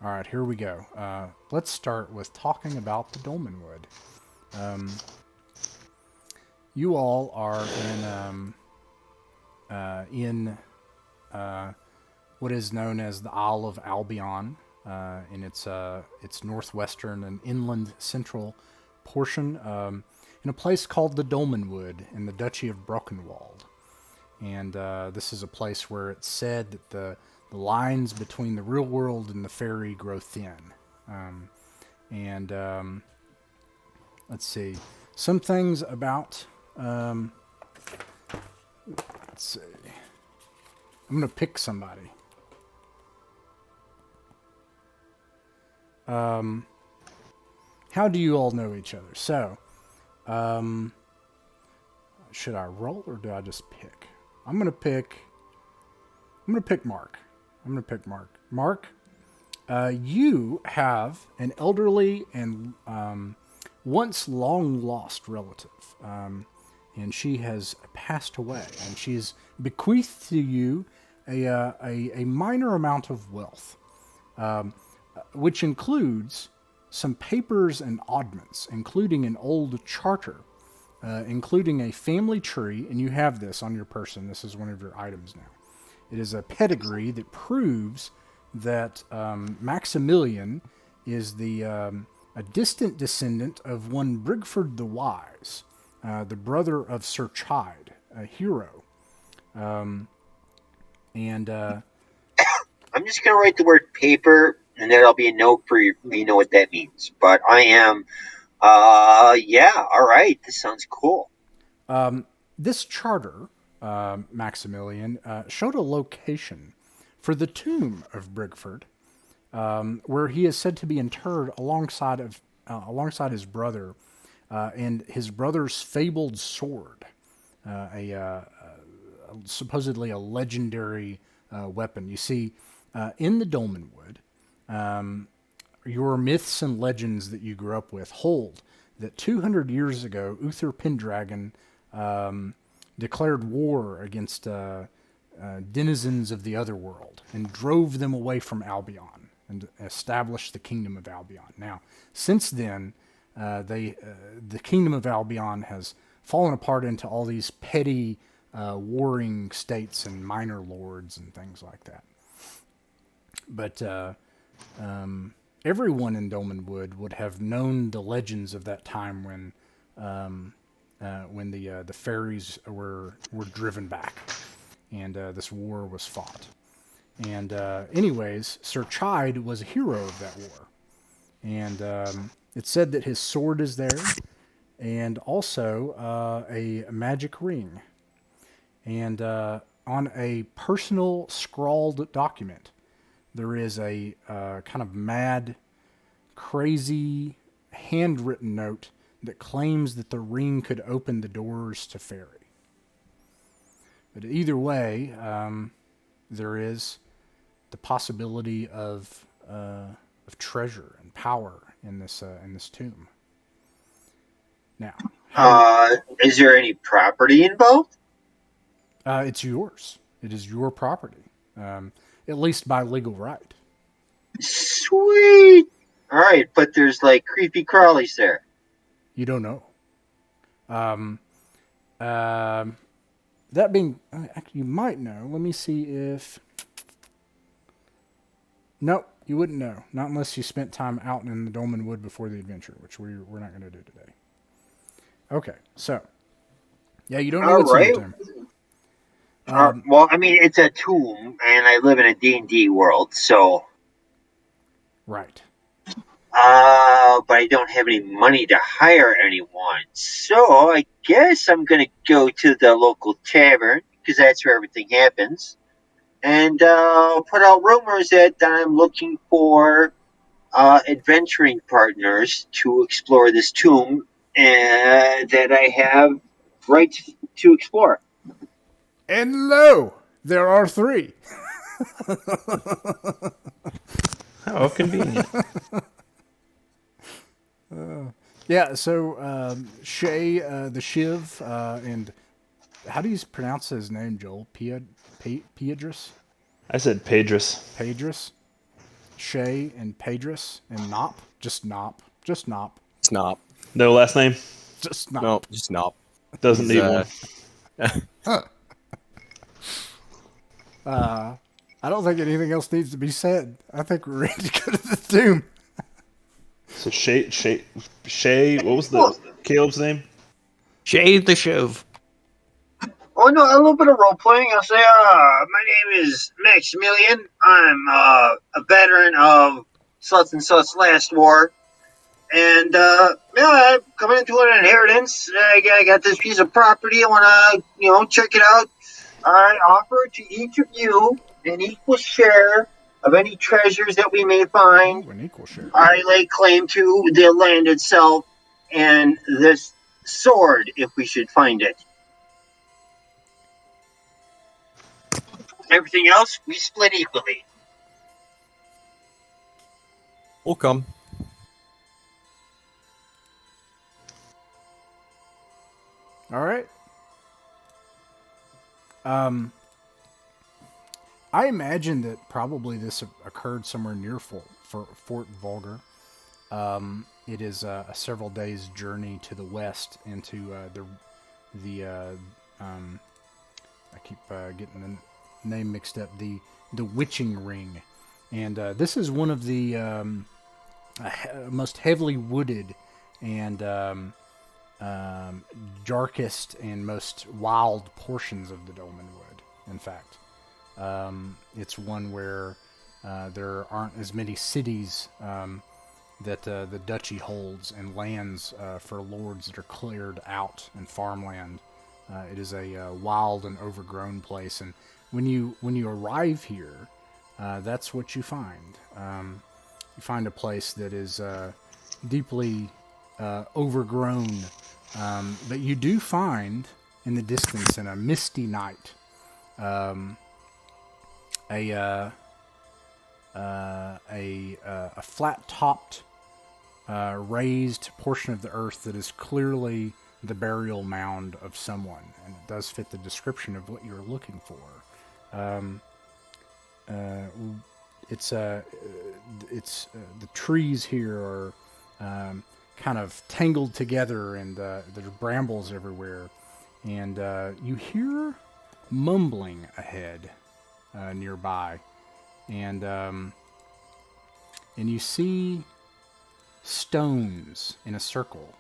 All right, here we go. Let's start with talking about the Dolmenwood. You all are in what is known as the Isle of Albion, in its northwestern and inland central portion, in a place called the Dolmenwood in the Duchy of Brockenwald. And this is a place where it's said that the lines between the real world and the fairy grow thin. And let's see, some things about. Let's see. I'm gonna pick somebody. How do you all know each other? So, should I roll or do I just pick? I'm gonna pick Mark. Mark, you have an elderly and once long lost relative, and she has passed away, and she's bequeathed to you a minor amount of wealth, which includes some papers and oddments, including an old charter, including a family tree, and you have this on your person. This is one of your items now. It is a pedigree that proves that Maximilian is a distant descendant of one Brigford the Wise, the brother of Sir Chide, a hero. And I'm just going to write the word paper, and there'll be a note for you. You know what that means. But I am, yeah, all right. This sounds cool. this charter, Maximilian, showed a location for the tomb of Brigford, where he is said to be interred alongside his brother, and his brother's fabled sword, supposedly a legendary weapon. You see, in the Dolmenwood, your myths and legends that you grew up with hold that 200 years ago, Uther Pendragon declared war against denizens of the other world and drove them away from Albion and established the kingdom of Albion. Now, since then, the kingdom of Albion has fallen apart into all these petty warring states and minor lords and things like that. But everyone in Dolmenwood would have known the legends of that time when the fairies were driven back and this war was fought. And anyways, Sir Chide was a hero of that war, and it's said that his sword is there, and also a magic ring, and on a personal scrawled document, there is a kind of mad, crazy, handwritten note that claims that the ring could open the doors to fairy. But either way, there is the possibility of treasure and power in this tomb. Now, Is there any property involved? it's yours. It is your property, at least by legal right. Sweet. All right, but there's like creepy crawlies there. You don't know. Um, um, that being, actually, you might know. Let me see if. Nope, you wouldn't know. Not unless you spent time out in the Dolmen Wood before the adventure, which we're not going to do today. Okay, so yeah, you don't know All what's in the right. tomb. Um, Well, I mean, it's a tomb, and I live in a D&D world, so right. but I don't have any money to hire anyone. So I guess I'm going to go to the local tavern because that's where everything happens. And put out rumors that I'm looking for adventuring partners to explore this tomb that I have right to explore. And lo, there are three. How convenient. Yeah, so Shay the Shiv, and how do you pronounce his name, Joel? Piedras? I said Pedrus. Pedras? Shay and Pedris and Nop. Just Nop. Snop. No last name? Just Nop. No, just Snop. Doesn't He's, need one. I don't think anything else needs to be said. I think we're ready to go to the tomb. So Shay, what was the Caleb's name? Shade the Shove. Oh no, a little bit of role playing. I'll say, my name is Maximilian. I'm a veteran of such and such last war, and I'm coming into an inheritance. I got this piece of property. I want to, check it out. I offer to each of you an equal share of any treasures that we may find. Ooh, an equal share. I lay claim to the land itself and this sword, if we should find it. Everything else, we split equally. We'll come. All right. I imagine that probably this occurred somewhere near Fort Vulgar. It is a several days journey to the west into I keep getting the name mixed up. The Witching Ring, and this is one of the most heavily wooded and darkest and most wild portions of the Dolmenwood. In fact, it's one where there aren't as many cities that the duchy holds and lands for lords that are cleared out and farmland. It is a wild and overgrown place, and when you arrive here, that's what you find. You find a place that is deeply overgrown, but you do find in the distance, in a misty night, a flat-topped, raised portion of the earth that is clearly the burial mound of someone, and it does fit the description of what you're looking for. It's the trees here are kind of tangled together, and there's brambles everywhere, and you hear mumbling ahead nearby, and you see stones in a circle.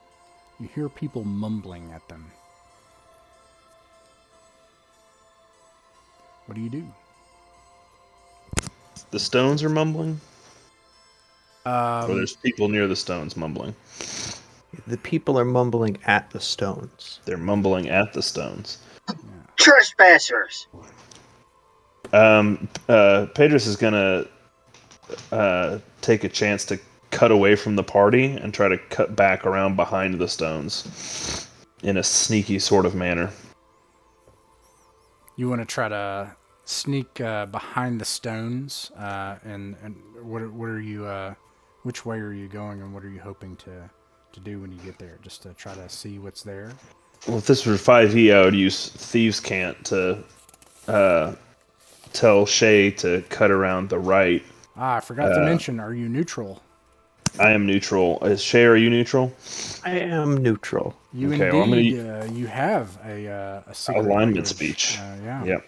You hear people mumbling at them. What do you do? The stones are mumbling? Or there's people near the stones mumbling? The people are mumbling at the stones. They're mumbling at the stones. Trespassers! Pedris is gonna take a chance to cut away from the party and try to cut back around behind the stones in a sneaky sort of manner. You want to try to sneak behind the stones, and what are you? Which way are you going, and what are you hoping to do when you get there? Just to try to see what's there. Well, if this were 5e, I would use Thieves' Cant to tell Shay to cut around the right. I forgot to mention. Are you neutral? I am neutral. Shay, are you neutral? I am neutral. You Okay, well, indeed. You have a secret alignment language. speech. Yeah. Yep.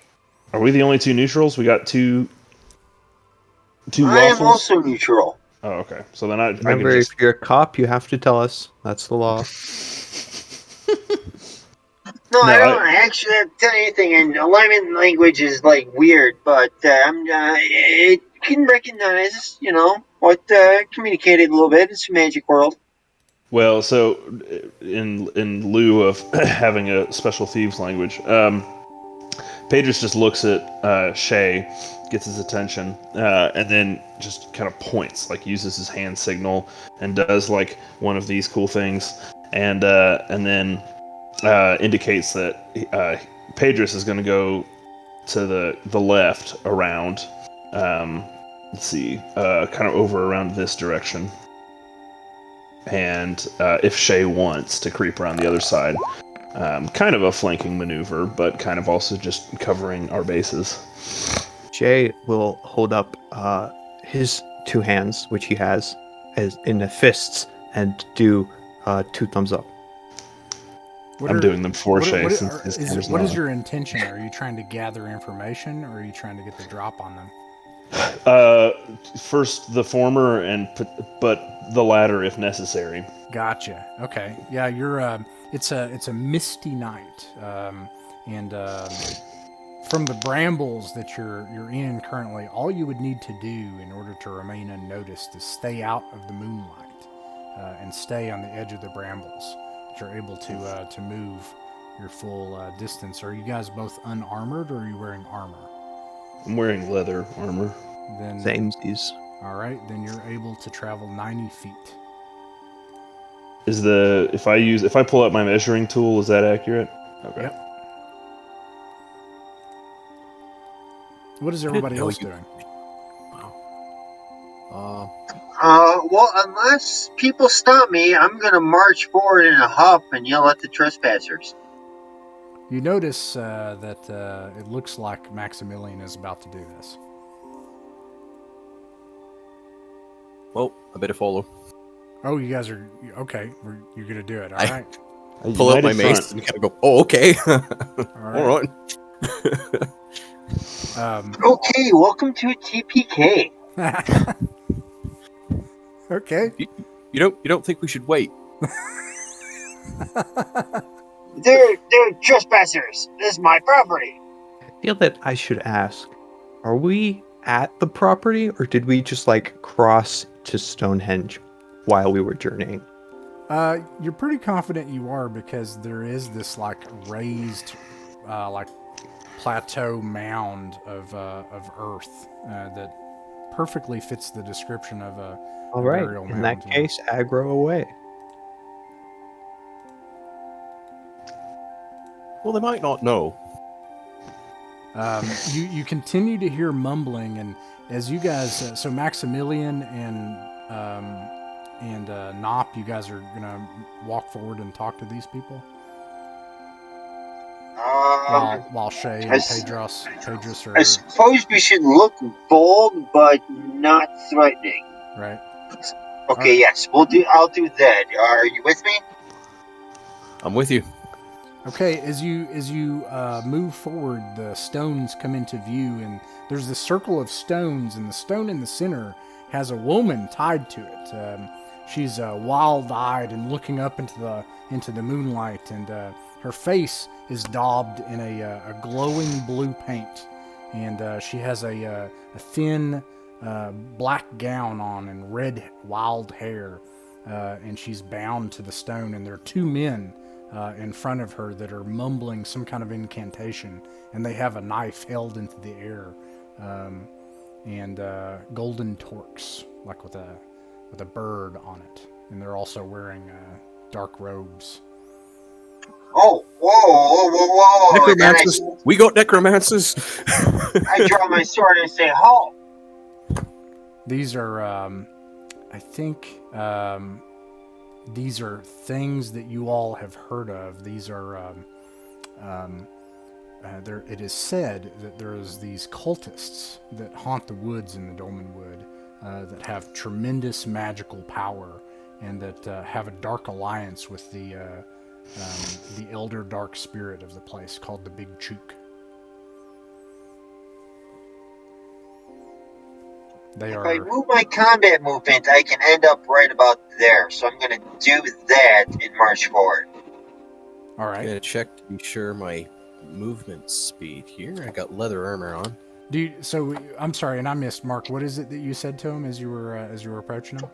Are we the only two neutrals? We got two I am lawfuls? also neutral. Oh, okay. So then I can Remember, just... if you're a cop, you have to tell us. That's the law. No, I don't actually have to tell you anything, and alignment language is like weird, but it can recognize, what communicated a little bit. It's a magic world. Well, so in lieu of having a special thieves language, Pedris just looks at Shay, gets his attention, and then just kind of points, like uses his hand signal, and does like one of these cool things, and then indicates that Pedris is going to go to the left around. Let's see, kind of over around this direction. And if Shay wants to creep around the other side, kind of a flanking maneuver, but kind of also just covering our bases. Jay will hold up his 2 hands, which he has, as in the fists, and do 2 thumbs up. I'm doing them for Shay since his camera's what not is on. your intention? Are you trying to gather information, or are you trying to get the drop on them? First the former, but the latter if necessary. Gotcha. Okay. Yeah, you're. It's a misty night, and from the brambles that you're in currently, all you would need to do in order to remain unnoticed is stay out of the moonlight and stay on the edge of the brambles. That you're able to move your full distance. Are you guys both unarmored, or are you wearing armor? I'm wearing leather armor. Then Samesies. all right. Then you're able to travel 90 feet. If I pull out my measuring tool, is that accurate? Okay. Yep. What is everybody else doing? Wow. Well, unless people stop me, I'm gonna march forward in a huff and yell at the trespassers. You notice that it looks like Maximilian is about to do this. Well, I better follow. Oh, you guys are okay. You're gonna do it. All right. Pull out my United mace front. and kind of go, oh, okay. All All right. Okay, welcome to TPK. Okay. You don't think we should wait? They're trespassers. This is my property. I feel that I should ask, are we at the property, or did we just cross to Stonehenge while we were journeying? You're pretty confident you are, because there is this raised plateau mound of earth that perfectly fits the description of a All right, burial in mound. that case, aggro away. Well, they might not know. You continue to hear mumbling, and as you guys, so Maximilian and Nop, you guys are gonna walk forward and talk to these people, while Shay and Pedros are I suppose we should look bold, but not threatening. right. Okay, yes, I'll do that. Are you with me? I'm with you. Okay, as you move forward, the stones come into view, and there's this circle of stones, and the stone in the center has a woman tied to it. She's wild-eyed and looking up into the moonlight, and her face is daubed in a glowing blue paint, and she has a thin black gown on and red wild hair, and she's bound to the stone, and there are 2 men in front of her that are mumbling some kind of incantation, and they have a knife held into the air, and golden torques, with a bird on it, and they're also wearing dark robes. Oh, whoa! Necromancers. We got necromancers. I draw my sword and say, "Halt!" These are, I think, these are things that you all have heard of. These are, it is said that there's these cultists that haunt the woods in the Dolmenwood that have tremendous magical power, and that have a dark alliance with the elder dark spirit of the place called the Big Chook. If I move my combat movement, I can end up right about there. So I'm going to do that and march forward. All right. I'm gonna check to be sure my movement speed here. I got leather armor on. So I'm sorry, and I missed, Mark. What is it that you said to him as you were approaching him?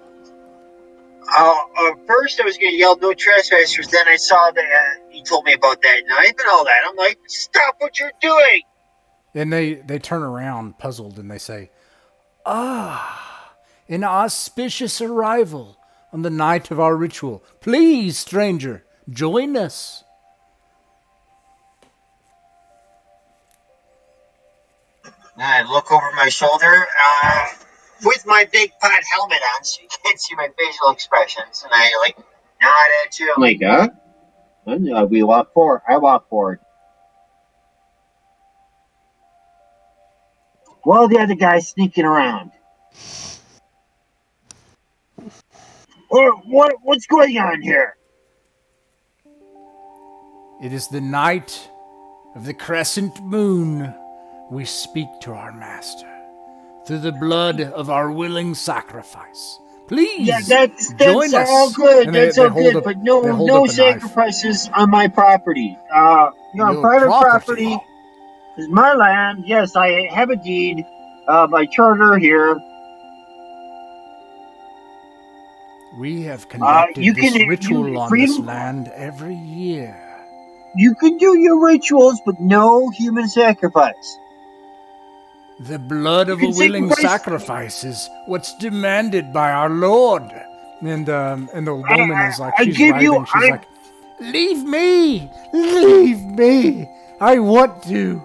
First I was going to yell, "No trespassers." Then I saw that he told me about that knife and all that. I'm like, "Stop what you're doing!" And they turn around, puzzled, and they say, "Ah, an auspicious arrival on the night of our ritual. Please, stranger, join us." I look over my shoulder with my big pot helmet on, so you can't see my facial expressions, and I nod at you. I'm like, "Huh?" And we walk forward. I walk forward. Well, the other guy's sneaking around. What's going on here? It is the night of the crescent moon. We speak to our master through the blood of our willing sacrifice. Please, Yeah, that's join us. all good. And That's all good, but they hold no up a knife. sacrifices on my property. Your Your private property. property is my land. Yes, I have a deed by charter here. We have conducted You this can ritual on this freedom. land every year. You can do your rituals, but no human sacrifice. The blood of You a can willing sacrifice- sacrifice is what's demanded by our Lord. And the woman is like, I she's give you- writhing. She's I- like, leave me! Leave me! I want to.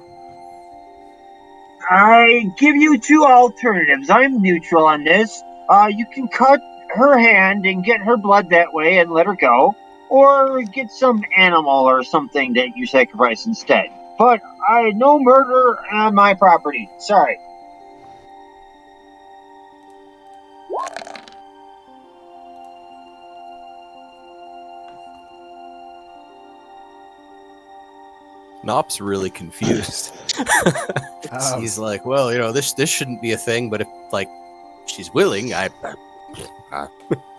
I give you two alternatives. I'm neutral on this. You can cut her hand and get her blood that way and let her go, or get some animal or something that you sacrifice instead. But no murder on my property. Sorry. Nop's really confused. Um, He's like, well, this shouldn't be a thing, but if she's willing,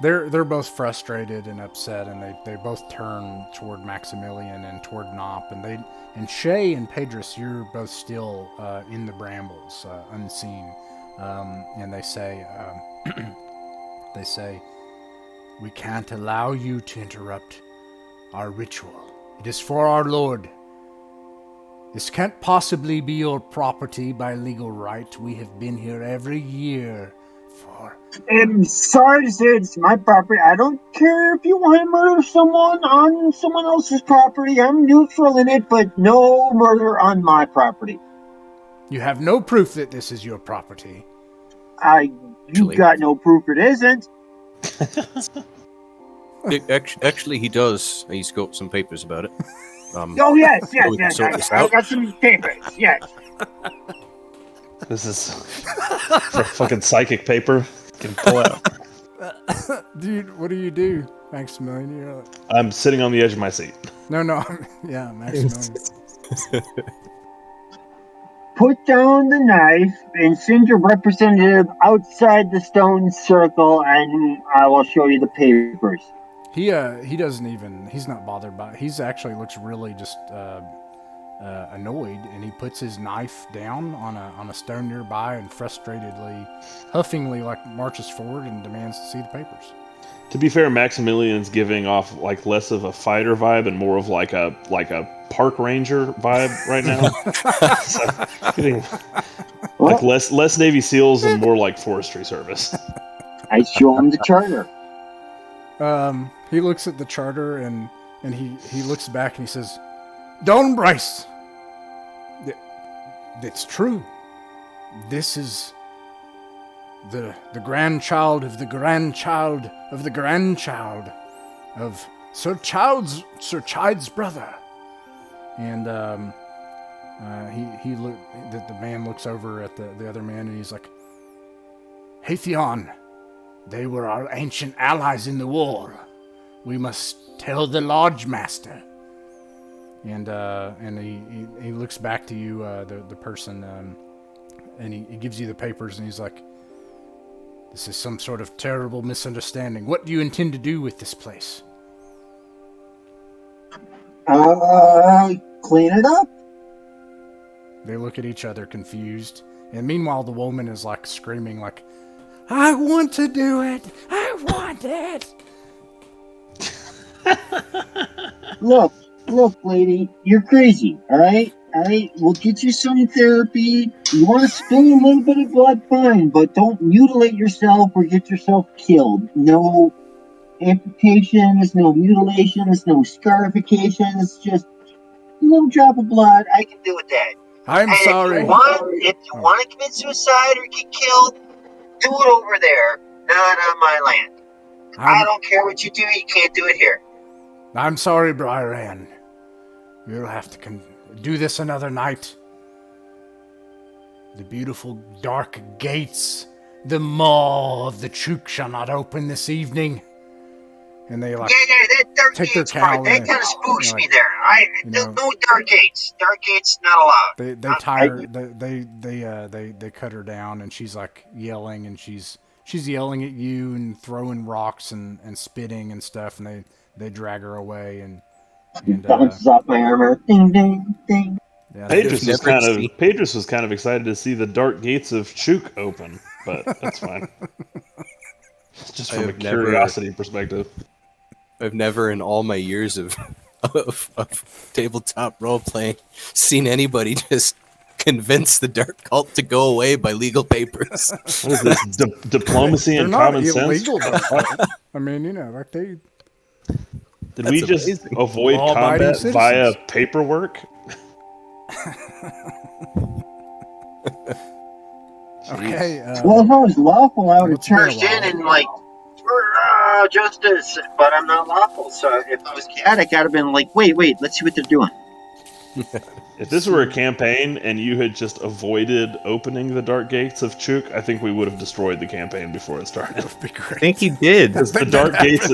They're both frustrated and upset, and they both turn toward Maximilian and toward Nop, and Shay and Pedris, you're both still in the brambles, unseen, and they say, we can't allow you to interrupt our ritual. It is for our Lord. This can't possibly be your property by legal right. We have been here every year for... I'm sorry to say it's my property. I don't care if you want to murder someone on someone else's property. I'm neutral in it, but no murder on my property. You have no proof that this is your property. You got no proof it isn't. actually, he does. He's got some papers about it. Oh yes. we can sort this I out. got some papers. Yes. This is for fucking psychic paper. Can pull out. Dude, what do you do, Maximilian? You're like, I'm sitting on the edge of my seat. no, yeah, Maximilian. Put down the knife and send your representative outside the stone circle, and I will show you the papers. He doesn't even, he's not bothered by it. He's actually looks really just annoyed, and he puts his knife down on a stone nearby and frustratedly, huffingly, marches forward and demands to see the papers. To be fair, Maximilian's giving off less of a fighter vibe and more of like a park ranger vibe right now. So, getting less Navy SEALs and more like forestry service. I show him the charter. He looks at the charter and he looks back and he says, Don Bryce, it's true. This is the grandchild of the grandchild of the grandchild of Sir Chide's brother. And the man looks over at the other man and he's like, Haytheon, they were our ancient allies in the war. We must tell the Lodge Master. And he looks back to you, the person, and he gives you the papers, and he's like, this is some sort of terrible misunderstanding. What do you intend to do with this place? Clean it up. They look at each other confused, and meanwhile the woman is screaming I want to do it! I want it! Look, lady, you're crazy, alright? Alright, we'll get you some therapy. You want to spill a little bit of blood, fine, but don't mutilate yourself or get yourself killed. No amputations, no mutilations, no scarifications, just a little drop of blood. I can do with that. I'm sorry. If you want to commit suicide or get killed, do it over there, not on my land. I don't care what you do, you can't do it here. I'm sorry, Brian. You'll have to do this another night. The beautiful dark gates, the maw of the Chook shall not open this evening. and they like that dark take their gates part, cowl that and kind of spooks like, me there. No dark gates. Dark gates not allowed. they tie her, they cut her down, and she's like yelling, and she's yelling at you and throwing rocks and spitting and stuff, and they drag her away and Bounces off my armor. Ding ding ding. yeah, Pedros was never seen- Pedros was kind of excited to see the dark gates of Chuk open, but that's fine. Just from a curiosity perspective. I've never in all my years of tabletop role playing seen anybody just convince the dark cult to go away by legal papers. What is this? Diplomacy they're and not common sense? illegal. Though. I mean, like they. Did we just amazing. avoid Law-abiding combat citizens. via paperwork? Okay. Well, if I was lawful, I would have It's been a charged in while. and like, justice. But I'm not lawful, so if I was chaotic, I'd have been like, wait, let's see what they're doing. If this were a campaign and you had just avoided opening the dark gates of Chuk, I think we would have destroyed the campaign before it started. That would be great. I think he did. Because the dark gates.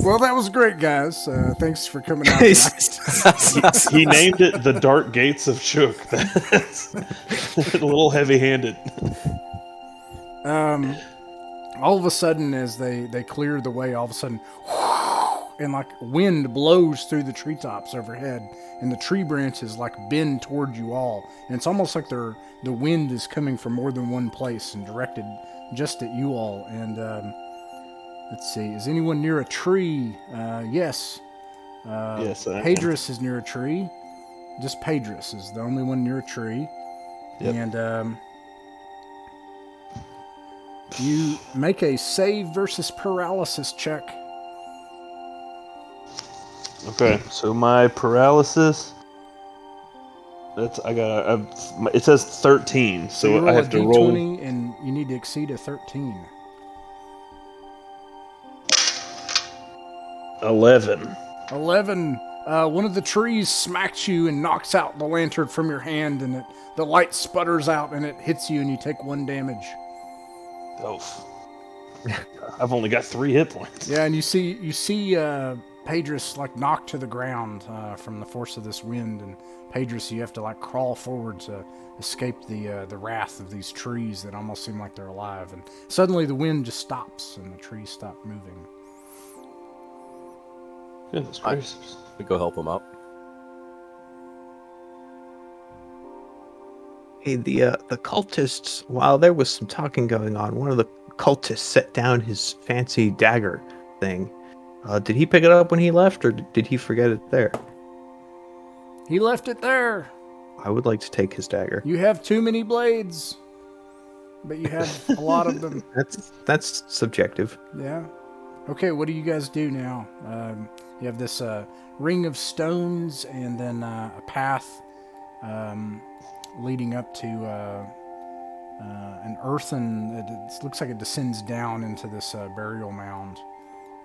Well, that was great, guys. Thanks for coming out tonight. He named it the Dark Gates of Chuk. That's a little heavy-handed. All of a sudden, as they clear the way, all of a sudden, and like wind blows through the treetops overhead, and the tree branches like bend toward you all, and it's almost like the wind is coming from more than one place and directed just at you all. And let's see, is anyone near a tree? Yes. Yes, I am. Pedros is near a tree. Just Pedros is the only one near a tree. Yep. And you make a save versus paralysis check. Okay, so my paralysis. It says 13, so you I have to roll. D20 and you need to exceed a 13. 11. 11. One of the trees smacks you and knocks out the lantern from your hand, and the light sputters out and it hits you, and you take 1 damage. Oh, I've only got 3 hit points. Yeah, and you see Pedros like knocked to the ground from the force of this wind, and Pedros, you have to like crawl forward to escape the wrath of these trees that almost seem like they're alive. And suddenly the wind just stops and the trees stop moving. Goodness gracious. We go help him out. Hey, the cultists, while there was some talking going on, one of the cultists set down his fancy dagger thing. Did he pick it up when he left, or did he forget it there? He left it there. I would like to take his dagger. You have too many blades, but you have a lot of them. That's subjective. Yeah. Okay, what do you guys do now? You have this ring of stones, and then a path leading up to an earthen. It looks like it descends down into this burial mound,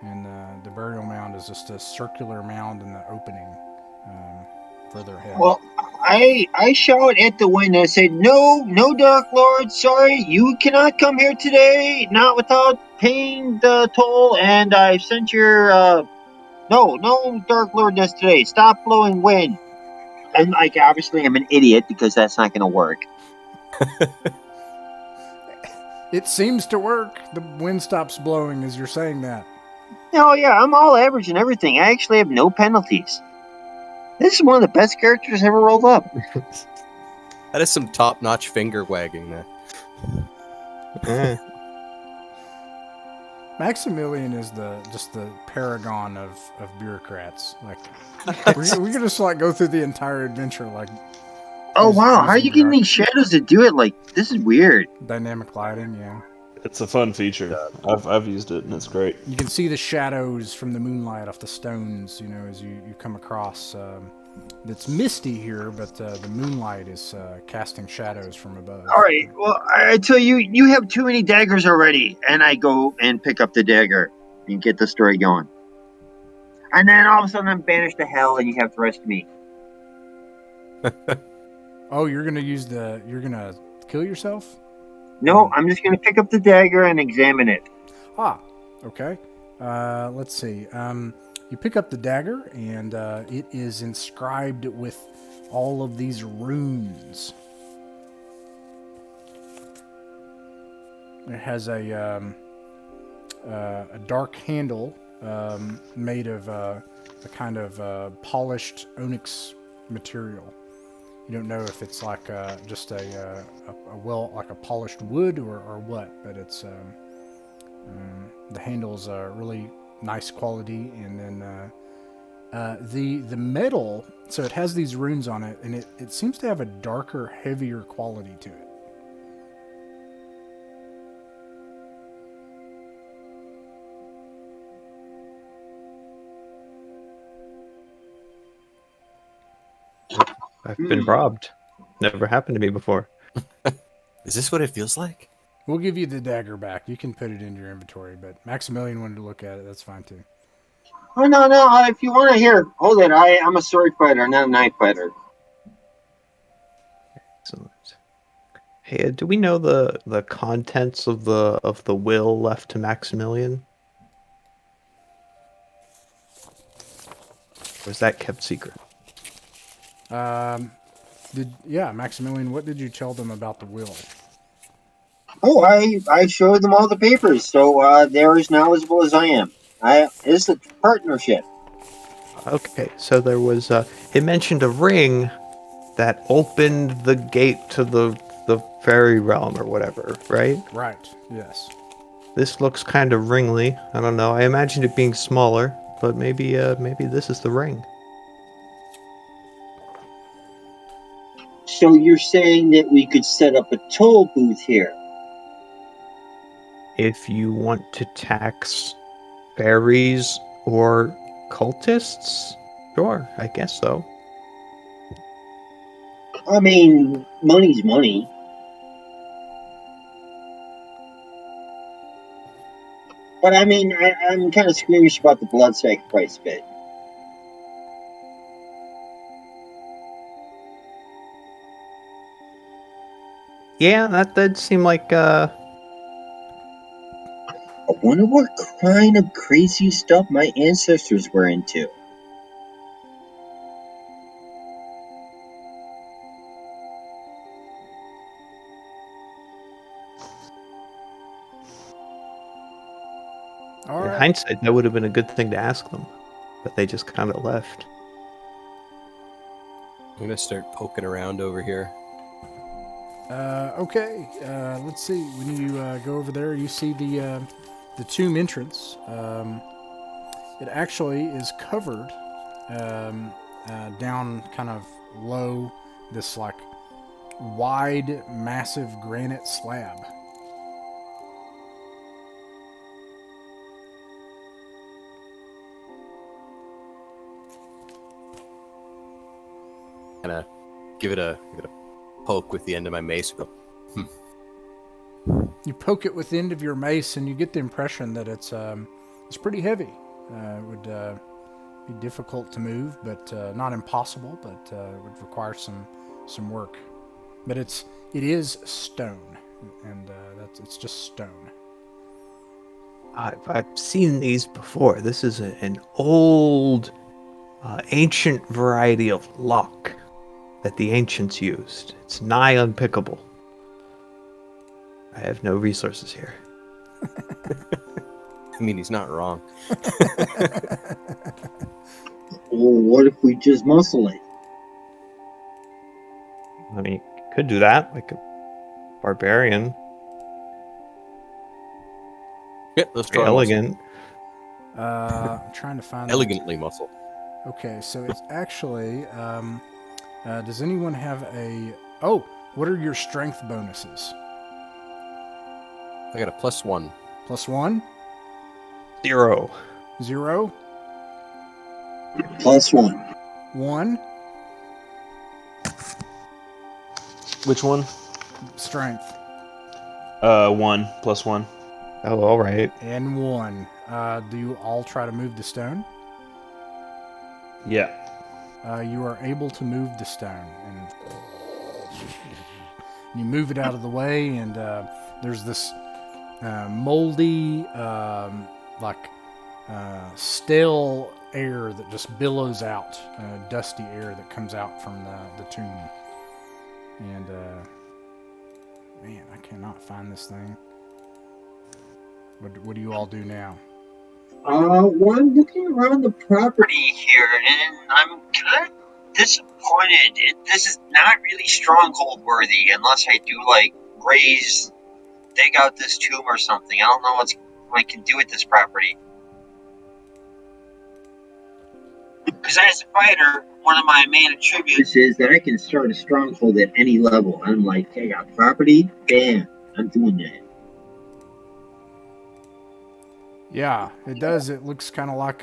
and the burial mound is just a circular mound in the opening further ahead. Well, I shout at the wind and I say, no, Dark Lord, sorry, you cannot come here today, not without paying the toll, and I've sent your, no Dark Lordness today, stop blowing wind. And, like, obviously I'm an idiot because that's not going to work. It seems to work. The wind stops blowing as you're saying that. Oh yeah, I'm all average and everything. I actually have no penalties. This is one of the best characters ever rolled up. That is some top-notch finger wagging there. Maximilian is just the paragon of bureaucrats. Like we could just like go through the entire adventure like. Oh wow, how are you getting these shadows to do it? Like, this is weird. Dynamic lighting, yeah. It's a fun feature. I've used it, and it's great. You can see the shadows from the moonlight off the stones, as you come across. It's misty here, but the moonlight is casting shadows from above. All right, well, I tell you, you have too many daggers already. And I go and pick up the dagger and get the story going. And then all of a sudden I'm banished to hell and you have to rescue me. Oh, you're gonna kill yourself? No, I'm just going to pick up the dagger and examine it. Ah, okay. Let's see. You pick up the dagger, and it is inscribed with all of these runes. It has a dark handle made of a kind of polished onyx material. You don't know if it's like just a polished wood or what, but it's the handle's really nice quality, and then the metal. So it has these runes on it, and it seems to have a darker, heavier quality to it. I've been robbed. Never happened to me before. Is this what it feels like? We'll give you the dagger back. You can put it in your inventory, but Maximilian wanted to look at it. That's fine too. Oh, no. If you want to hear, hold it. I'm a sword fighter, not a knife fighter. Excellent. Hey, do we know the contents of the will left to Maximilian? Or is that kept secret? Maximilian, what did you tell them about the will? Oh, I showed them all the papers, so they're as knowledgeable as I am. It's a partnership. Okay, so there was it mentioned a ring that opened the gate to the fairy realm or whatever, right? Right. Yes. This looks kind of ringly. I don't know. I imagined it being smaller, but maybe this is the ring. So you're saying that we could set up a toll booth here? If you want to tax fairies or cultists, sure, I guess so. I mean, money's money. But I mean, I'm kind of squeamish about the blood sacrifice bit. Yeah, that did seem like I wonder what kind of crazy stuff my ancestors were into. All in right. hindsight that would have been a good thing to ask them, but they just kind of left. I'm gonna start poking around over here. Okay. Let's see. When you go over there, you see the tomb entrance. It actually is covered down kind of low, this like wide, massive granite slab. Kind of give it a poke with the end of my mace. Go, You poke it with the end of your mace, and you get the impression that it's pretty heavy. It would be difficult to move, but not impossible. But it would require some work. But it is stone, and it's just stone. I've seen these before. This is an old, ancient variety of lock that the ancients used. It's nigh unpickable. I have no resources here. I mean, he's not wrong. Well, what if we just muscle it? I mean, you could do that, like a barbarian. Yeah, let's Very try elegant. I'm trying to find elegantly muscle. Okay, so it's actually. Does anyone have a? Oh, what are your strength bonuses? I got a +1. +1, 0. 0, +1. 1. Which one? Strength 1 +1. Oh, all right. and 1. Do you all try to move the stone? Yeah. You are able to move the stone, and you move it out of the way, and there's this moldy, like stale air that just billows out, dusty air that comes out from the tomb. And, man, I cannot find this thing. What do you all do now? Well, I'm looking around the property here, and I'm kind of disappointed. This is not really stronghold worthy unless I do like dig out this tomb or something. I don't know what I can do with this property. Because as a fighter, one of my main attributes is that I can start a stronghold at any level. I'm like, I got property, bam, I'm doing that. Yeah, it does. It looks kind of like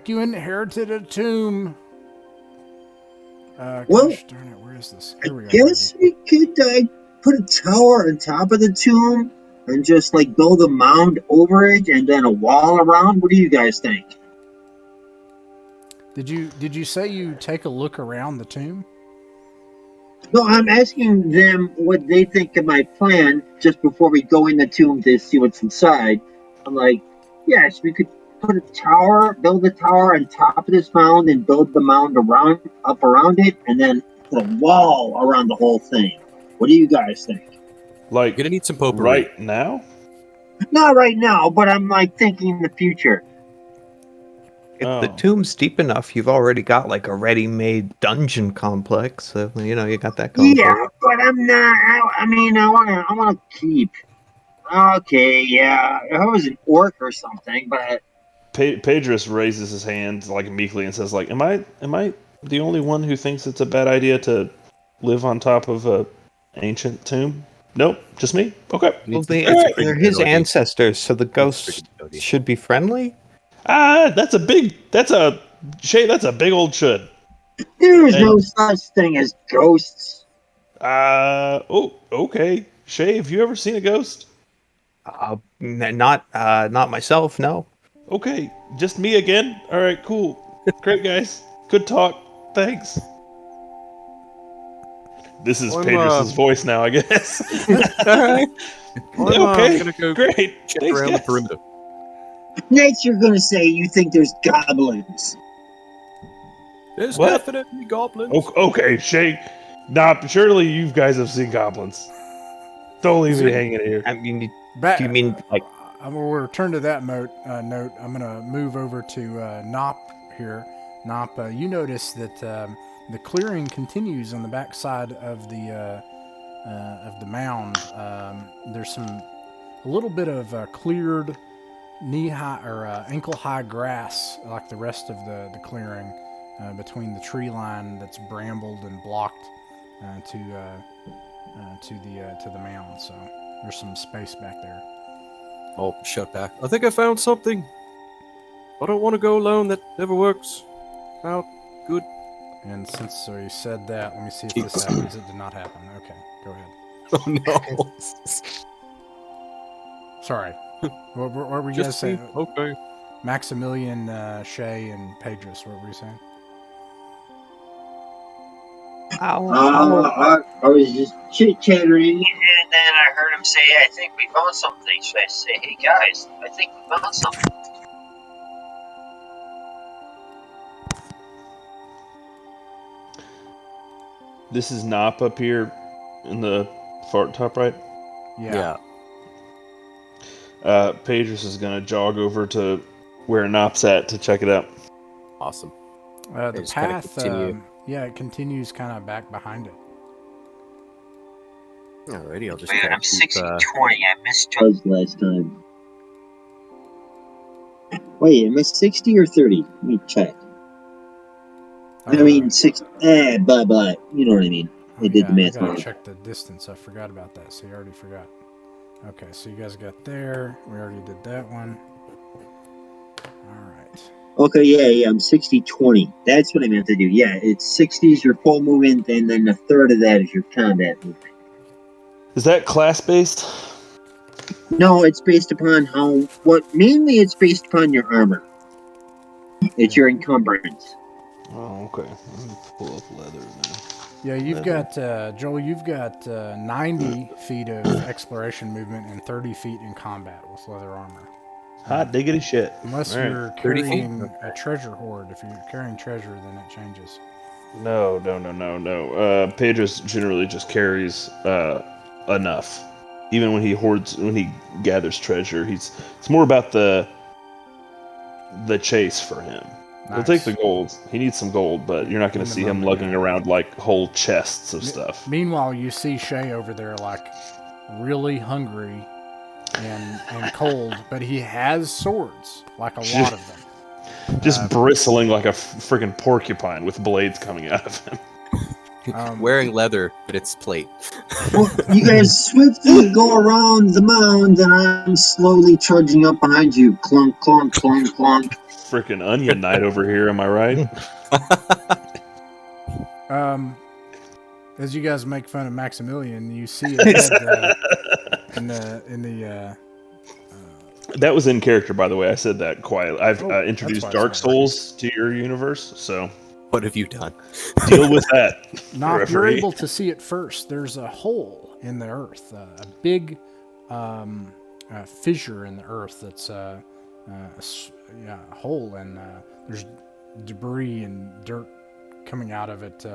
you inherited a tomb. Well, gosh darn it, where is this? Here we I are. guess we could put a tower on top of the tomb and just like build a mound over it and then a wall around. What do you guys think? Did you say you take a look around the tomb? No, I'm asking them what they think of my plan just before we go in the tomb to see what's inside. I'm like, yes, we could build a tower on top of this mound and build the mound around it, and then put a wall around the whole thing. What do you guys think? Like, You're gonna need some potpourri. right now? Not right now, but I'm like thinking in the future. If the Oh. tomb's deep enough, you've already got like a ready-made dungeon complex. So you got that going. Yeah, but I'm not. I wanna keep. Okay, yeah, if I was an orc or something, but Pedrus raises his hand like meekly and says, "Like, am I the only one who thinks it's a bad idea to live on top of a ancient tomb? Nope, just me. Okay. Well, It's a pretty they're good his idea. ancestors, so the ghosts pretty good idea. should be friendly. That's a big old should. there's And no such thing as ghosts. okay. Shay, have you ever seen a ghost? Not myself. No. Okay, just me again. All right, cool, great guys, good talk. Thanks. This is I'm, Pedrus's voice now, I guess. Alright. Okay, Gonna go great. check Thanks, around the guys. perimeter. Next, you're gonna say you think there's goblins. There's What? definitely goblins. Okay, Shay. Nah, surely you guys have seen goblins. Don't leave me hanging here. I mean, Back, do you mean like? I'm gonna return to that note. I'm gonna move over to Nop here. Nop, you notice that the clearing continues on the backside of the mound. There's a little bit of cleared knee-high or ankle-high grass, like the rest of the clearing, between the tree line that's brambled and blocked to the mound. So there's some space back there. Oh, shut back. I think I found something. I don't want to go alone. That never works out good. And since we said that, let me see if this happens. It did not happen. Okay, go ahead. Oh no. Sorry. What were you guys Just saying? okay. Maximilian, Shay, and Pedrus. What were you saying? I was just chit-chattering, and then I heard him say, I think we found something. So I say, hey guys, I think we found something. This is Nop up here in the far top right. Yeah. Pedrus is gonna jog over to where Nop's at to check it out. Awesome. The just kinda path, continue. it continues kind of back behind it. Alrighty, I'll just Man, kinda I'm keep, 60-20. I misjudged last time. Wait, am I 60 or 30? Let me check. I mean, 6. Blah, blah. You know what I mean. I did the math I gotta wrong. check the distance. I forgot about that. So you already forgot. Okay, so you guys got there. We already did that one. All right. Okay, yeah, I'm 60-20. That's what I meant to do. Yeah, it's 60 is your full movement, and then a third of that is your combat movement. Is that class based? No, it's based upon mainly it's based upon your armor. It's your encumbrance. Oh, okay. Let me pull up leather then. Yeah, you've got, Joel, you've got 90 feet of exploration movement and 30 feet in combat with leather armor. Hot diggity shit. Unless All right. you're 30 feet? carrying a treasure hoard. If you're carrying treasure, then it changes. No. Pedro's generally just carries enough. Even when he gathers treasure, it's more about the chase for him. He'll take the gold. He needs some gold, but you're not going In to the see him moment, lugging yeah. around like whole chests of stuff. Meanwhile, you see Shay over there, like, really hungry and cold, but he has swords, like a lot of them. Just bristling like a freaking porcupine with blades coming out of him. Wearing leather, but it's plate. Well, you guys swiftly go around the mound, and I'm slowly trudging up behind you. Clunk, clunk, clunk, clunk. Freaking onion knight over here, am I right? As you guys make fun of Maximilian, you see ahead in the That was in character, by the way. I said that quietly. I've that's introduced why it's Dark not Souls to your universe, so What have you done? deal with that. Knock, you're referee. able to see it first. There's a hole in the earth, a big fissure in the earth that's a hole, and there's debris and dirt coming out of it.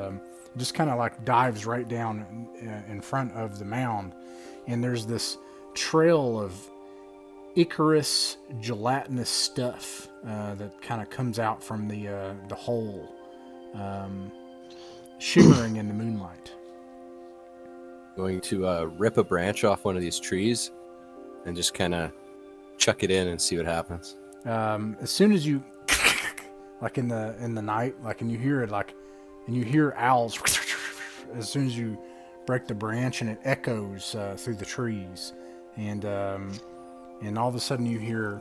Just kind of like dives right down in front of the mound, and there's this trail of Icarus gelatinous stuff that kind of comes out from the hole. Shimmering in the moonlight. Going to rip a branch off one of these trees and just kind of chuck it in and see what happens. As soon as you, like in the night, like, and you hear it, like, and you hear owls. As soon as you break the branch, and it echoes through the trees, and all of a sudden you hear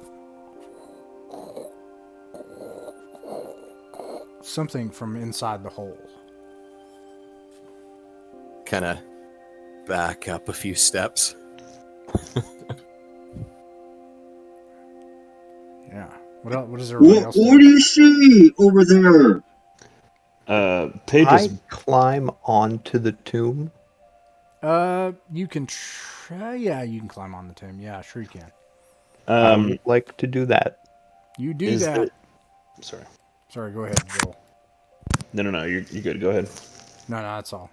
something from inside the hole. Kind of back up a few steps. Yeah. What else? What is everybody else What doing? do you see over there? Pages. I climb onto the tomb. You can try. Yeah, you can climb on the tomb. Yeah, sure you can. I would like to do that. You do that. Sorry. Sorry, go ahead, Joel. No. You're good. Go ahead. No, that's all.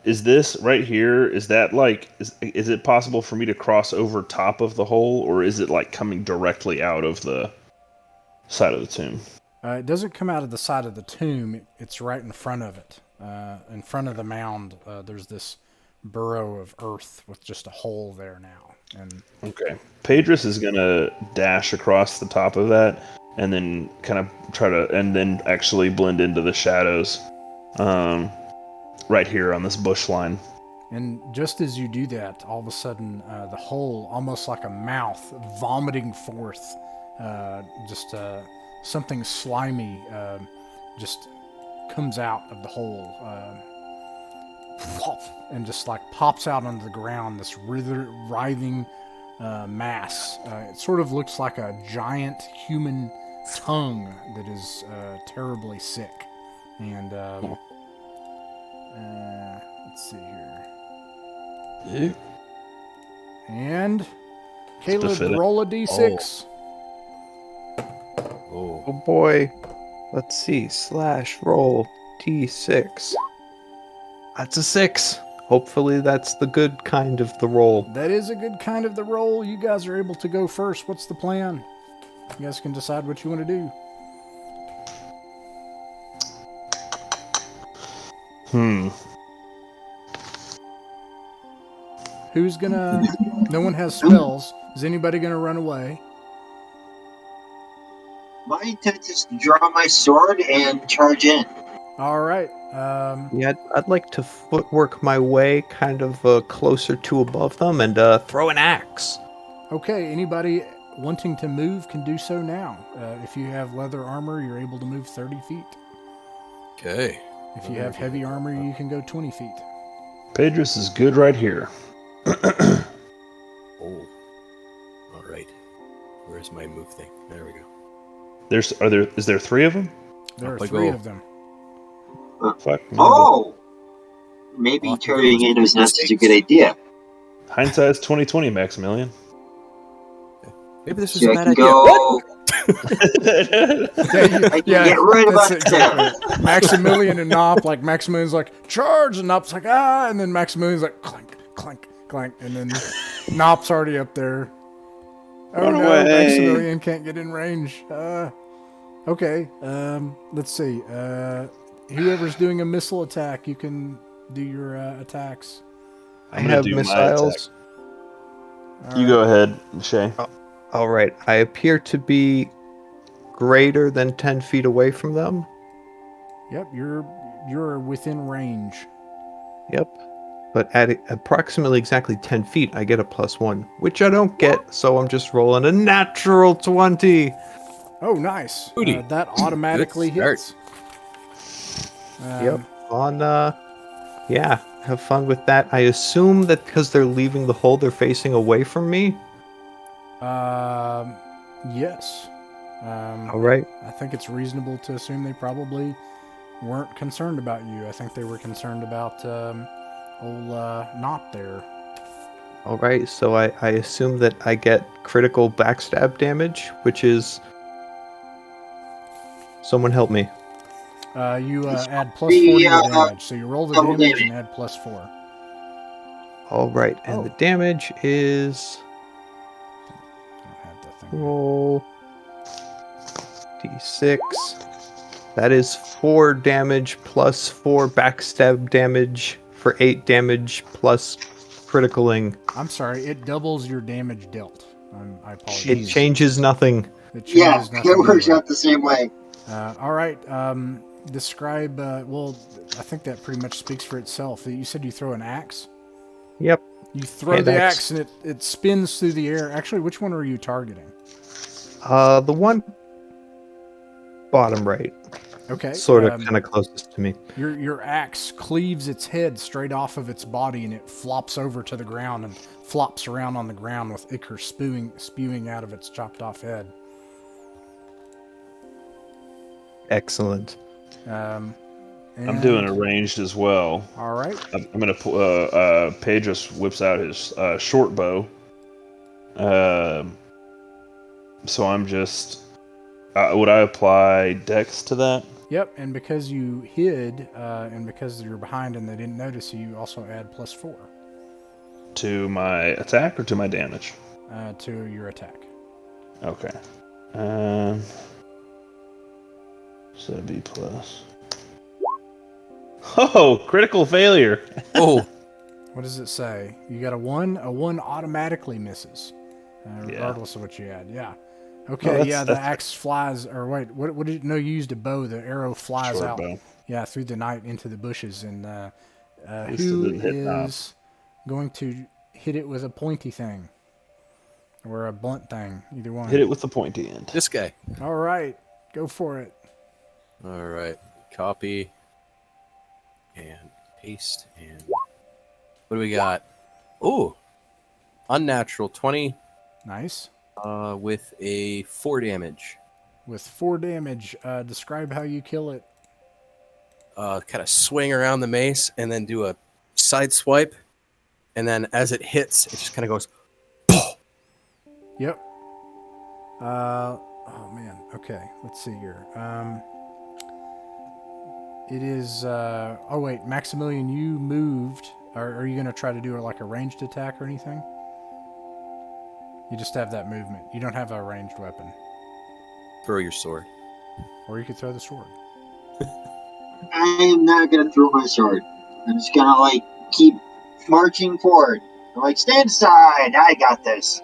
Is this right here? Is that like? Is it possible for me to cross over top of the hole, or is it like coming directly out of the side of the tomb? It doesn't come out of the side of the tomb. It's right in front of it. In front of the mound, there's this burrow of earth with just a hole there now. And Okay. Pedris is gonna dash across the top of that, and then kind of try to, and then actually blend into the shadows, right here on this bush line. And just as you do that, all of a sudden, the hole, almost like a mouth, vomiting forth, just something slimy, just comes out of the hole, and just like pops out onto the ground. This writhing mass. It sort of looks like a giant human tongue that is terribly sick. And let's see here. And Caleb, befitting. roll a d6. Oh, Oh boy. Let's see. /roll t6. That's a 6. Hopefully that's the good kind of the roll. That is a good kind of the roll. You guys are able to go first. What's the plan? You guys can decide what you want to do. Who's gonna... No one has spells. Is anybody gonna run away? My intent is to draw my sword and charge in. All right. Yeah, I'd like to footwork my way kind of closer to above them and throw an axe. Okay, anybody wanting to move can do so now. If you have leather armor, you're able to move 30 feet. okay. If you have heavy armor, you can go 20 feet. Pedris is good right here. Oh. All right. Where's my move thing? There we go. Is there 3 of them? There are Up I 3 go. of them. Fuck. Oh! Maybe turning in was not such a good idea. Hindsight's 20/20, Maximilian. Maybe this is So a I bad can idea. go. Yeah, I can get right that's about it, exactly. Maximilian and Nop, like Maximilian's like charge, and Nop's like and then Maximilian's like clank, clank, clank, and then Nop's already up there. Oh Run no, away. Maximilian can't get in range. Okay, let's see. Whoever's doing a missile attack, you can do your attacks. I I'm gonna have do my missiles. You go ahead, Shay. All right. I appear to be greater than 10 feet away from them. Yep, you're within range. Yep. But at approximately exactly 10 feet, I get a +1, which I don't get, so I'm just rolling a natural 20. Oh, nice. Booty. That automatically Good hits. Yep. Yeah, have fun with that. I assume that because they're leaving the hole, they're facing away from me. Yes. All right. I think it's reasonable to assume they probably weren't concerned about you. I think they were concerned about old Nop there. All right. So I assume that I get critical backstab damage, which is... Someone help me. You add +4 to The, your damage. So you roll the double damage damage. and add +4. All right. And the damage is... Don't have the thing. Roll D6. That is 4 damage plus 4 backstab damage for 8 damage plus criticaling. I'm sorry, it doubles your damage dealt. I apologize. It changes nothing. It Yeah, changes nothing it works anyway. out the same way. All right. Describe. Well, I think that pretty much speaks for itself. You said you throw an axe. Yep. You throw Hand the axe. axe and it spins through the air. Actually, which one are you targeting? The one bottom right. Okay. Sort of kind of closest to me. Your axe cleaves its head straight off of its body and it flops over to the ground and flops around on the ground with ichor spewing out of its chopped off head. Excellent. I'm doing a ranged as well. All right. I'm gonna. Pedros whips out his short bow. So I'm just. Would I apply Dex to that? Yep. And because you hid, and because you're behind and they didn't notice you, also add +4 To my attack or to my damage? to your attack. Okay. So B plus. Oh, critical failure. Oh, What does it say? You got a 1? A 1 automatically misses, regardless of what you add. Yeah. Okay. The axe flies. Or wait, what did you? No, you used a bow. The arrow flies Short out. bow. Yeah, through the night into the bushes. And least it who didn't hit Knob. is going to hit it with a pointy thing or a blunt thing? Either one. Hit it with the pointy end. this guy. All right, go for it. All right. Copy. And paste. And what do we got? Oh, unnatural 20 Nice. with a 4 damage. With 4 damage, describe how you kill it. Kind of swing around the mace and then do a side swipe. And then as it hits, it just kind of goes. Yep. Oh man. Okay. Let's see here. It is. Oh wait, Maximilian, you moved. Are you gonna try to do like a ranged attack or anything? You just have that movement. You don't have a ranged weapon. Throw your sword. Or you could throw the sword. I am not gonna throw my sword. I'm just gonna keep marching forward. I'm like, stand aside. I got this.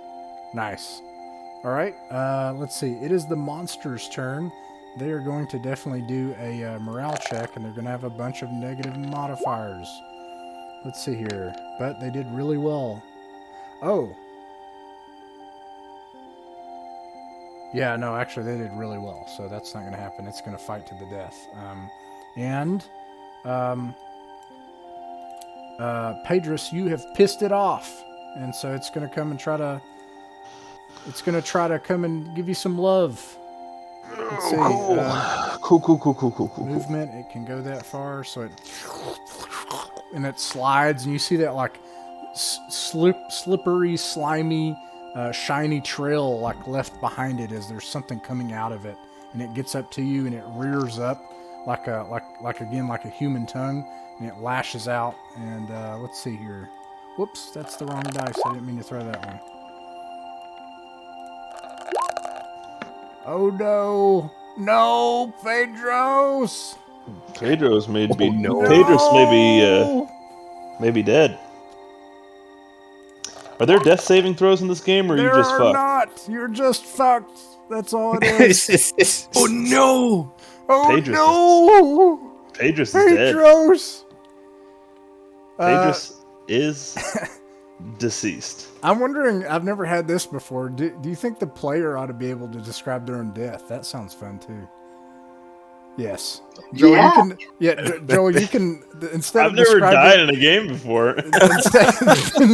Nice. All right. Let's see. It is the monster's turn. They are going to definitely do a morale check, and they're going to have a bunch of negative modifiers. Let's see here. But they did really well. Oh. Yeah, no, actually, they did really well. So that's not going to happen. It's going to fight to the death. Pedros, you have pissed it off. And so it's going to come and try to... It's going to try to come and give you some love. Let's see. Cool. Movement, it can go that far, so it... And it slides, and you see that, slippery, slimy shiny trail like left behind it as there's something coming out of it, and it gets up to you and it rears up like a human tongue, and it lashes out. And let's see here. Whoops, that's the wrong dice. I didn't mean to throw that one. Oh no! No, Pedros! Pedro's may be no. Pedro's may be dead. Are there death saving throws in this game, or are you There just are fucked? not. You're just fucked. That's all it is. Oh no! Oh Pedros no! Pedros is dead. Pedros! Pedros is deceased. I'm wondering, I've never had this before. Do you think the player ought to be able to describe their own death? That sounds fun too. Yes. Joel, Yeah. you can. Yeah, Joel, you can. Instead I've of never describing, died in a game before.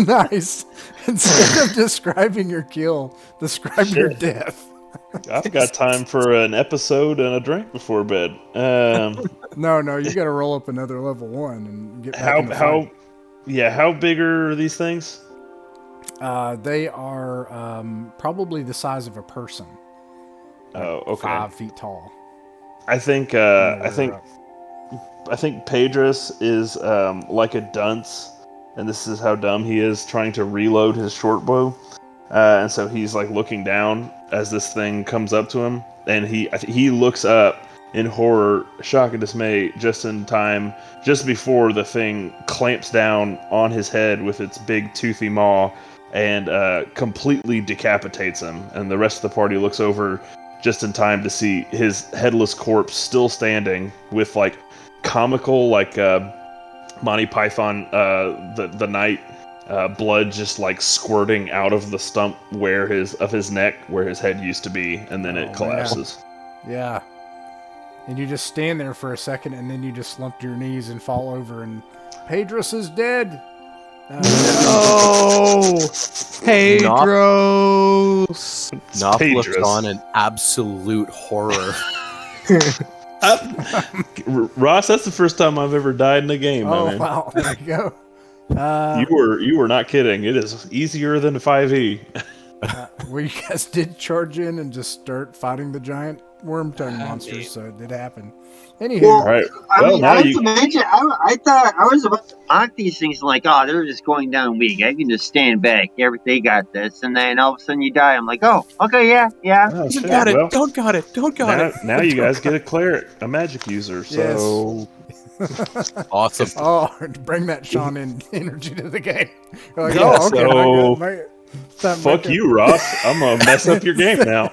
nice. Instead of describing your kill, describe your death. I've got time for an episode and a drink before bed. No, you got to roll up another level 1 and get back in the fight. How big are these things? They are probably the size of a person. Oh, okay. 5 feet tall. I think Pedros is like a dunce, and this is how dumb he is, trying to reload his short bow, and so he's like looking down as this thing comes up to him, and he looks up in horror, shock, and dismay just in time, just before the thing clamps down on his head with its big toothy maw and completely decapitates him, and the rest of the party looks over just in time to see his headless corpse still standing with like comical Monty Python the night blood just like squirting out of the stump of his neck where his head used to be, and then it collapses. Man. Yeah. And you just stand there for a second, and then you just slump to your knees and fall over, and Pedros is dead. Oh, Pedros! Knopf looks Pedros. on in absolute horror. Ross, that's the first time I've ever died in a game. Oh, my man. wow. There you go. You were not kidding. It is easier than 5e. Well, you guys did charge in and just start fighting the giant worm tongue monsters, so it did happen. Anywho, Well, All right. I Well, mean, now I you. imagine, I thought I was about to mock these things like, oh, they're just going down weak. I can just stand back. They got this. And then all of a sudden you die. I'm like, oh, okay, yeah. Oh, Don't shit. got it. Well, Don't got it. Don't got it. now you guys get a cleric, a magic user. So Awesome. oh, bring that Sean in energy to the game. You're like, Yeah, oh, okay, so- fuck fuck you, Ross. I'm gonna mess up your game now.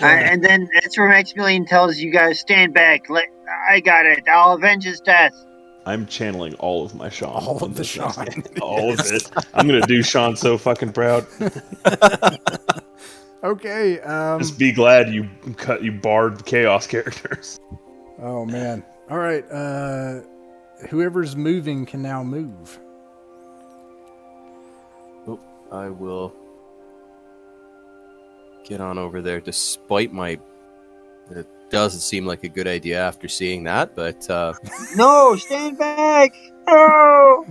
And then that's where Maximilian tells you guys, stand back. I got it. I'll avenge his death. I'm channeling all of my Sean. All in of the this next Sean. game. All of it. I'm gonna do Sean so fucking proud. Okay. Just be glad you barred the chaos characters. Oh man. All right. Whoever's moving can now move. Oh, I will get on over there despite my... It doesn't seem like a good idea after seeing that, but No, stand back. No.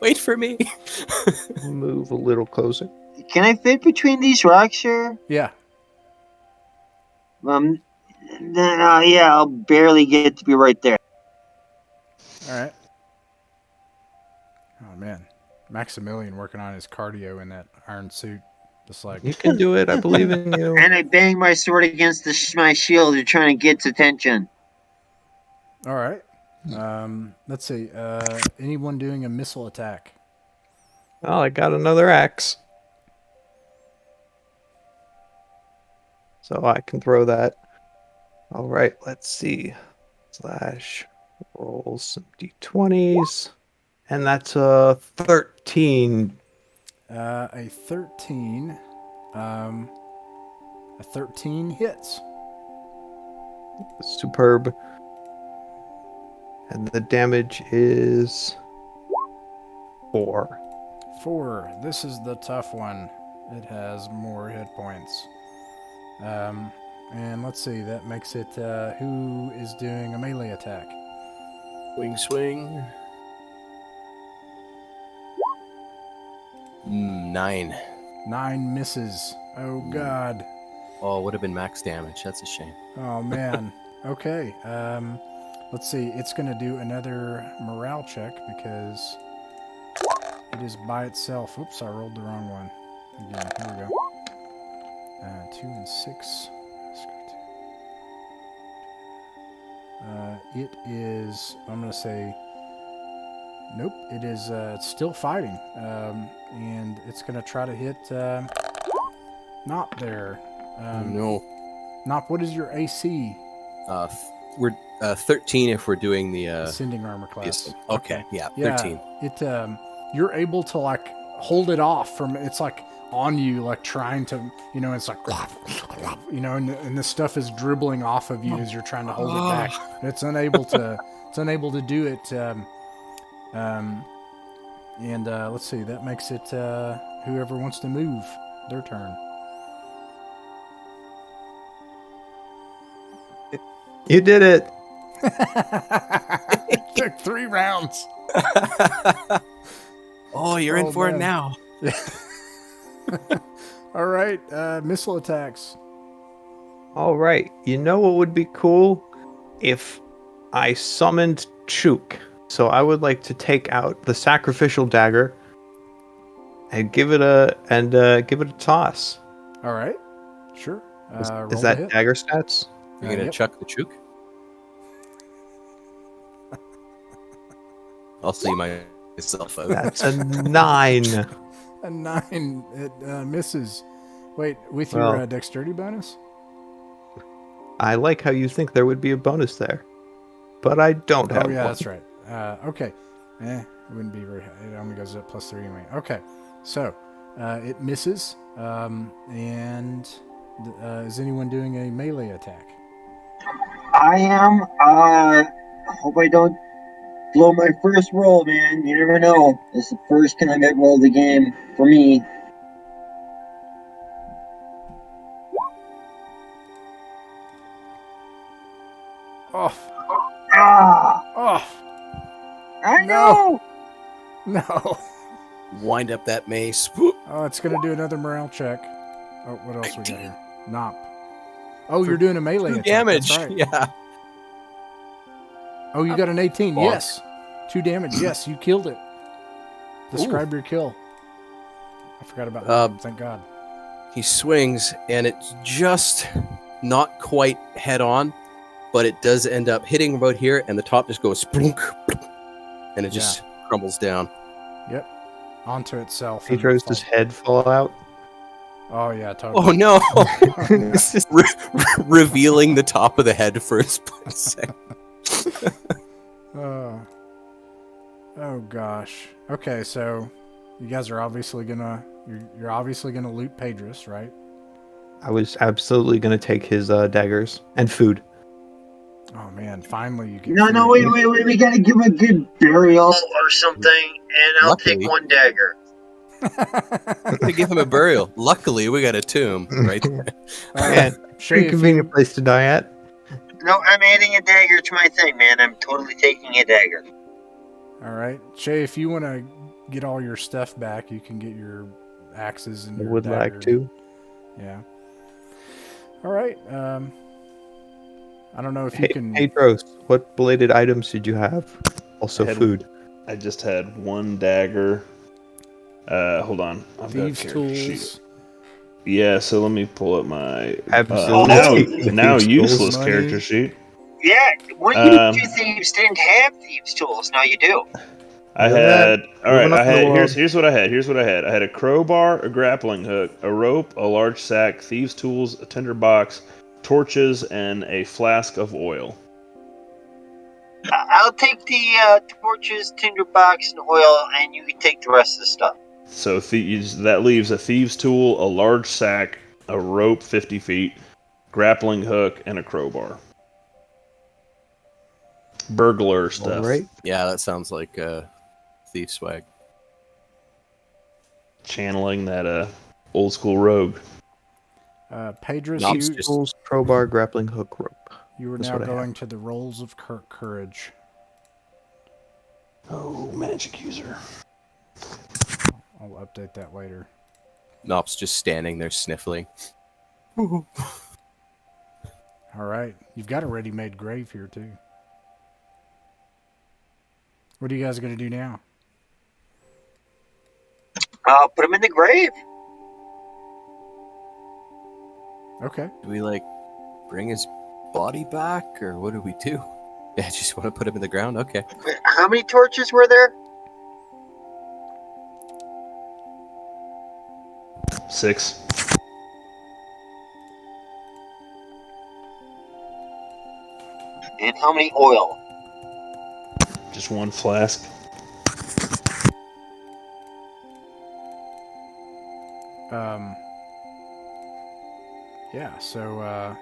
wait for me. Move a little closer. Can I fit between these rocks here? Yeah. Yeah, I'll barely get to be right there. All right. Oh man, Maximilian working on his cardio in that iron suit, just like You can do it. I believe in you. And I bang my sword against my shield to try and get its attention. All right. Let's see. Anyone doing a missile attack? Oh, I got another axe. So I can throw that. All right, let's see. Slash roll some d20s. And that's a 13. A 13. A 13 hits. Superb. And the damage is 4. 4. This is the tough one. It has more hit points. And let's see. That makes it. Who is doing a melee attack? Swing, swing. 9. 9 misses. Oh God. Oh, would have been max damage. That's a shame. Oh man. Okay. Let's see. It's gonna do another morale check because it is by itself. Oops, I rolled the wrong one. Again, here we go. 2 and 6. Let's go it is. I'm gonna say. Nope. It is. It's still fighting. And it's gonna try to hit. Not there. No. Nop, what is your AC? We're 13 if we're doing the Ascending armor class. yes. Okay, yeah, Yeah, 13. it you're able to like hold it off from it's like on you, like trying to it's like and the stuff is dribbling off of you as you're trying to hold it back. It's unable to do it. And let's see, that makes it whoever wants to move their turn. You did it. It took 3 rounds. Oh, you're in for it now. All right, missile attacks. All right. You know what would be cool? If I summoned Chook. So I would like to take out the sacrificial dagger and give it a toss. All right, sure. Roll Is the that hit. dagger stats? You're gonna Yep. chuck the chook? I'll see myself out. That's a 9. A 9. It misses. Wait, with your Well. dexterity bonus? I like how you think there would be a bonus there, but I don't have Oh yeah, one. that's right. Okay. It wouldn't be very high. It only goes up +3 anyway. Okay, so it misses. And is anyone doing a melee attack? I am. Hope I don't blow my first roll, man. You never know. This is the first time I've ever rolled the game for me. Off. Ah! Off. I No. know! No. Wind up that mace. Whoop. Oh, it's gonna do another morale check. Oh, what else we got here? Nop. Oh, you're doing a melee 2 attack. damage. That's right. Yeah. Oh, you got an 18. Bonk. Yes. 2 damage. Yes, you killed it. Describe your kill. I forgot about that. Thank God. He swings, and it's just not quite head on, but it does end up hitting about here, and the top just goes splunk, and it just crumbles down. Yep. Onto itself. and Pedro's fall- his head fall out. Oh, yeah, totally. Oh no! This is- Revealing the top of the head for a split second. Oh gosh. Okay, so you guys are obviously gonna you're obviously gonna loot Pedros, right? I was absolutely going to take his daggers and food. Oh man, finally you get. No, no, food. wait. We gotta give him a good burial or something, and I'll Luckily. take 1 dagger. I'm gonna give him a burial. Luckily, we got a tomb right there. Man, Shay, pretty if convenient you- place to die at. No, I'm adding a dagger to my thing, man. I'm totally taking a dagger. All right, Shay, if you want to get all your stuff back, you can get your axes and I your would like dagger. to. Yeah. All right. I don't know if you Hey, can. Pedros, what bladed items did you have? Also I had- food. I just had 1 dagger. Hold on. I've got a Thieves' character tools. sheet. Yeah, so let me pull up my Absolutely. now Thieves' useless tools. character sheet. Yeah, when you 2 thieves didn't have thieves' tools, now you do. I Know had that. all right. Moving up I in the had world. here's what I had. Here's what I had. I had a crowbar, a grappling hook, a rope, a large sack, thieves' tools, a tinderbox, torches, and a flask of oil. I'll take the torches, tinderbox, and oil, and you can take the rest of the stuff. So that leaves a thieves' tool, a large sack, a rope 50 feet, grappling hook, and a crowbar. Burglar stuff. All right. Yeah, that sounds like thief swag. Channeling that old school rogue. Pedros, Nope. you, Just- Tools, crowbar, grappling hook, rope. you are That's now what I have. going to the rolls of courage. Oh, magic user. I'll update that later. Nop's just standing there sniffling. All right. You've got a ready-made grave here, too. What are you guys going to do now? Put him in the grave. Okay. Do we, like, bring his body back, or what do we do? Yeah, just want to put him in the ground? Okay. How many torches were there? 6. And how many oil? Just 1 flask. Yeah, so,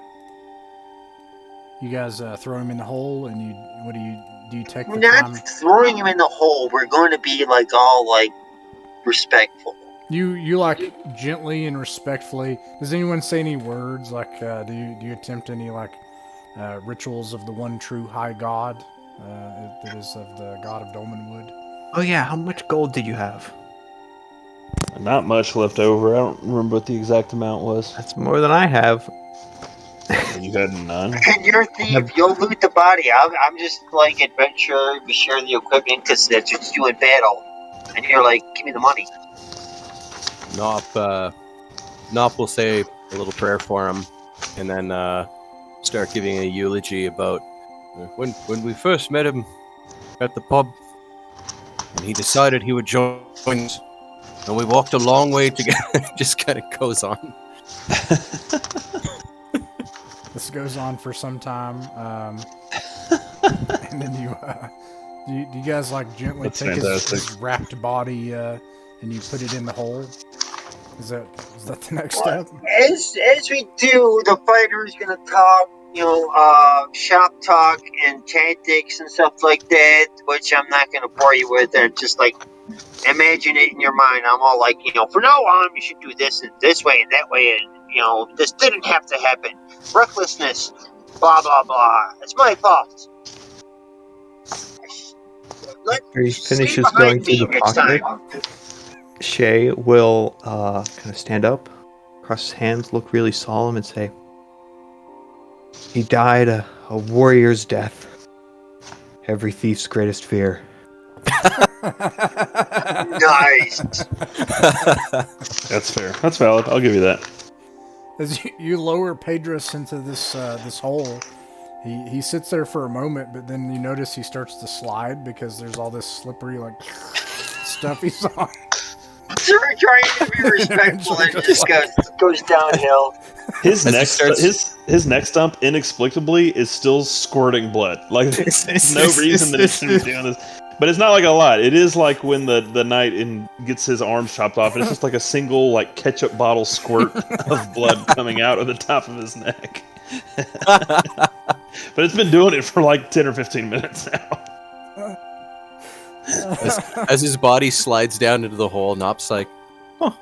you guys throw him in the hole, and do you take the We're not time? throwing him in the hole. We're going to be like all like respectful. You like gently and respectfully. Does anyone say any words? Like, do you attempt any like rituals of the one true high god that is of the god of Dolmenwood? Oh yeah, how much gold did you have? Not much left over. I don't remember what the exact amount was. That's more than I have. You had none. And you're a thief. You'll loot the body. I'm just like adventure. We share the equipment because that's what you do in battle. And you're like, give me the money. Nop will say a little prayer for him, and then start giving a eulogy about when we first met him at the pub, and he decided he would join us, and we walked a long way together. Just kind of goes on. This goes on for some time, and then do you guys like gently That's take fantastic. his wrapped body and you put it in the hole? Is that the next step? As we do, the fighter's gonna talk, shop talk and tactics and stuff like that, which I'm not gonna bore you with. And just like imagine it in your mind. I'm all like, from now on, you should do this and this way and that way, and this didn't have to happen. Recklessness, blah blah blah. It's my fault. After he Stay finishes going behind through me the next pocket, time. Shay will kind of stand up, cross his hands, look really solemn, and say, "He died a warrior's death. Every thief's greatest fear." Nice. That's fair. That's valid. I'll give you that. As you lower Pedros into this hole, he sits there for a moment, but then you notice he starts to slide because there's all this slippery like stuff he's on. So we're trying to be respectful and it just goes downhill. His As he neck, starts- his neck stump inexplicably is still squirting blood. Like there's no reason that it should be doing this. But it's not like a lot. It is like when the knight gets his arms chopped off, and it's just like a single like ketchup bottle squirt of blood coming out of the top of his neck. But it's been doing it for like 10 or 15 minutes now. As his body slides down into the hole, Nop's like, "Oh,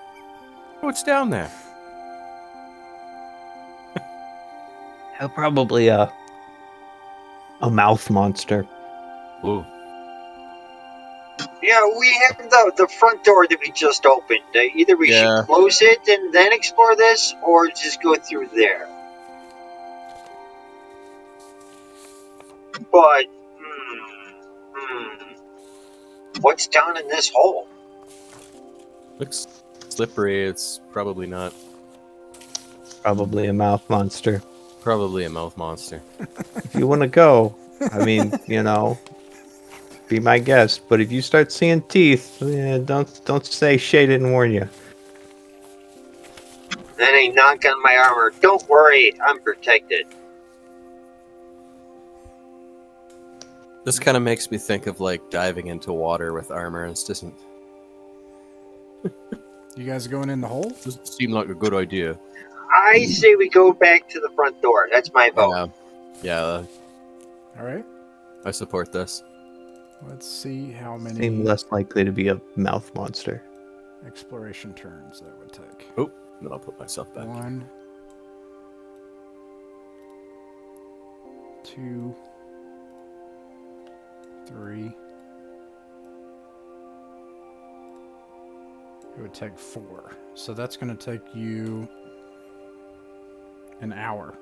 what's down there?" He'll probably a mouth monster. Ooh. Yeah, we have the front door that we just opened. Either we Yeah. should close it and then explore this, or just go through there. But, what's down in this hole? Looks slippery. It's probably not. Probably a mouth monster. Probably a mouth monster. If you want to go, I mean, be my guest. But if you start seeing teeth, don't say Shay didn't warn you. Then a knock on my armor. Don't worry, I'm protected. This kind of makes me think of like diving into water with armor. It doesn't You guys going in the hole? seem like a good idea. I say we go back to the front door. That's my vote. Yeah, All right. I support this. Let's see how many Seem less likely to be a mouth monster. exploration turns that would take. Oh, then I'll put myself back. 1, 2, 3, It would take 4. So that's going to take you an hour.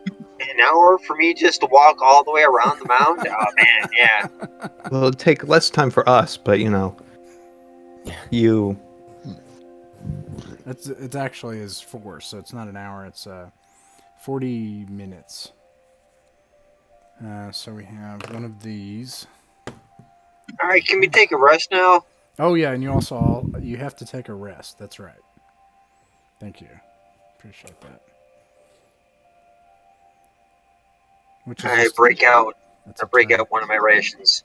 An hour for me just to walk all the way around the mound? Oh, man, yeah. Well, it'd take less time for us, but you. It's actually is 4, so it's not an hour. It's 40 minutes. So we have one of these. All right, can we take a rest now? Oh yeah, and you have to take a rest. That's right. Thank you. Appreciate that. Which is I just- break out. that's I a break turn. out one of my rations.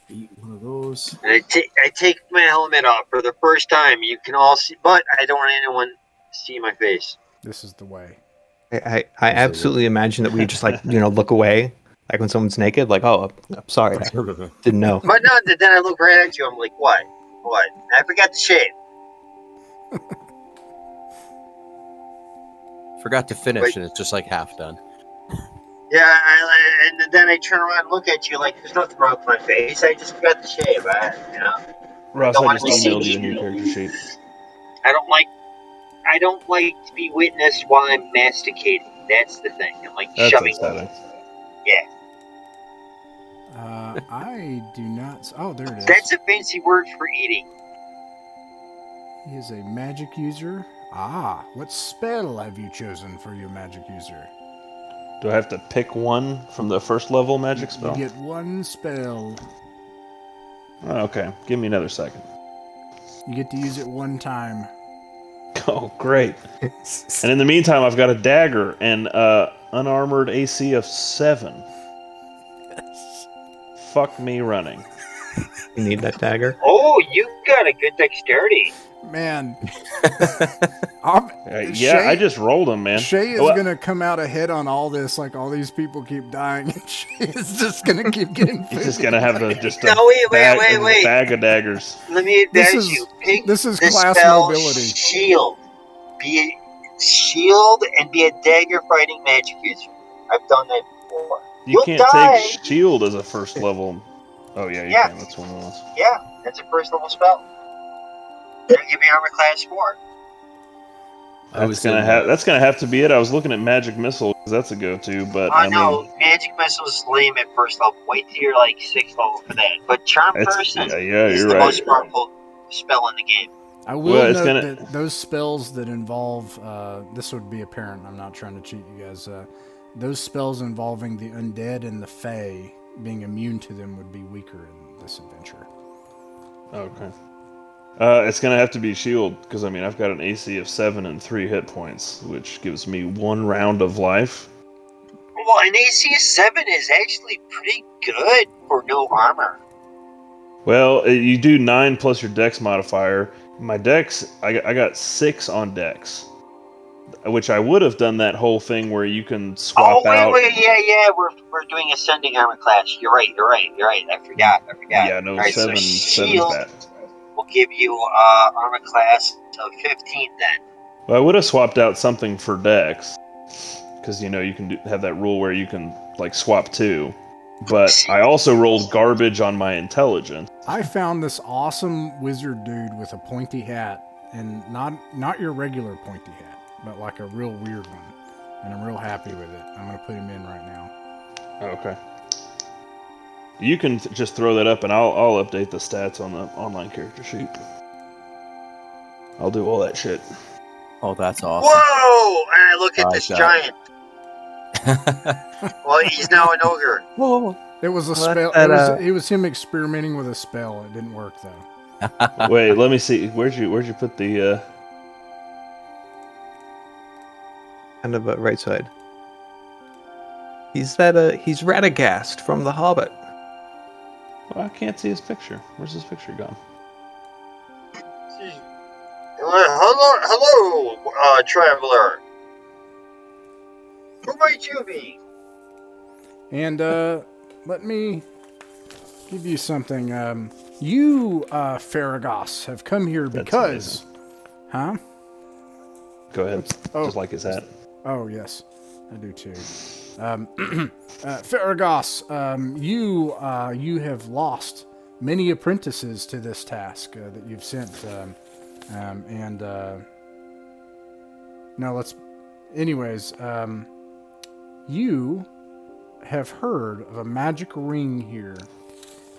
Eat one of those. And I take my helmet off for the first time. You can all see, but I don't want anyone to see my face. This is the way. I absolutely imagine that we just look away, like when someone's naked, like, oh, I'm sorry, I didn't know. But no, then I look right at you. I'm like, what? What? I forgot to shave. Forgot to finish, and it's just like half done. Yeah, and then I turn around and look at you like there's nothing wrong with my face. I just forgot to shave. Ross, don't I wanna just be seen. emailed you a new character sheet. I don't like to be witnessed while I'm masticating. That's the thing. I'm like That's shoving. upsetting. Yeah, I do not. Oh, there it is. that's a fancy word for eating. He is a magic user. Ah, what spell have you chosen for your magic user? Do I have to pick one from the first level magic You spell? get one spell. Oh, okay, give me another second. You get to use it one time. Oh, great. And in the meantime, I've got a dagger and unarmored AC of 7. Fuck me running. You need that dagger. Oh, you got a good dexterity. Man. Yeah, Shay- I just rolled them, man. Shay is Well, going to come out ahead on all this. Like, all these people keep dying, and Shay is just going to keep getting He's just food. gonna have a No, wait. bag of daggers. Let me This advise is- you. Pick this is the class spell mobility. Shield. Be a shield and be a dagger fighting magic user. I've done that before. You You'll can't die. take shield as a first level. Oh yeah, you Yeah. can. That's one of those. Yeah, that's a first level spell. That'll give you armor class 4. That's gonna have to be it. I was looking at magic missile because that's a go-to, but I No, mean, magic missile is lame at first level. Wait till you're like 6th level for that. But charm it's, person yeah, is you're the right. most powerful spell in the game. I will Well, it's note gonna- that those spells that involve, this would be apparent, I'm not trying to cheat you guys, those spells involving the undead and the fae, being immune to them would be weaker in this adventure. Okay. It's gonna have to be shield because I mean I've got an AC of 7 and 3 hit points, which gives me 1 round of life. Well, an AC of 7 is actually pretty good for no armor. Well, you do 9 plus your dex modifier. My dex, I got 6 on dex, which I would have done that whole thing where you can swap out. Yeah, we're doing ascending armor class. You're right. I forgot. Yeah, no, Alright, so 7's shield bad. will give you armor class of 15 then. Well, I would have swapped out something for dex because you can have that rule where you can like swap 2. But I also rolled garbage on my intelligence. I found this awesome wizard dude with a pointy hat, and not your regular pointy hat, but like a real weird one. And I'm real happy with it. I'm going to put him in right now. Okay. You can just throw that up, and I'll update the stats on the online character sheet. I'll do all that shit. Oh, that's awesome. Whoa! And I look at I this got- giant. Well, he's now an ogre. Whoa. It was a Well, spell. It was him experimenting with a spell. It didn't work, though. Wait, let me see. Where'd you put the? Kind of right side. He's Radagast from The Hobbit. Well, I can't see his picture. Where's his picture gone? Hello, traveler. Who might you be? And let me give you something. You, Farragos, have come here That's because... Huh? Go ahead. Oh. Just like his hat. Oh, yes. I do too. Farragos, you have lost many apprentices to this task that you've sent. No, let's. Anyways, you have heard of a magic ring here,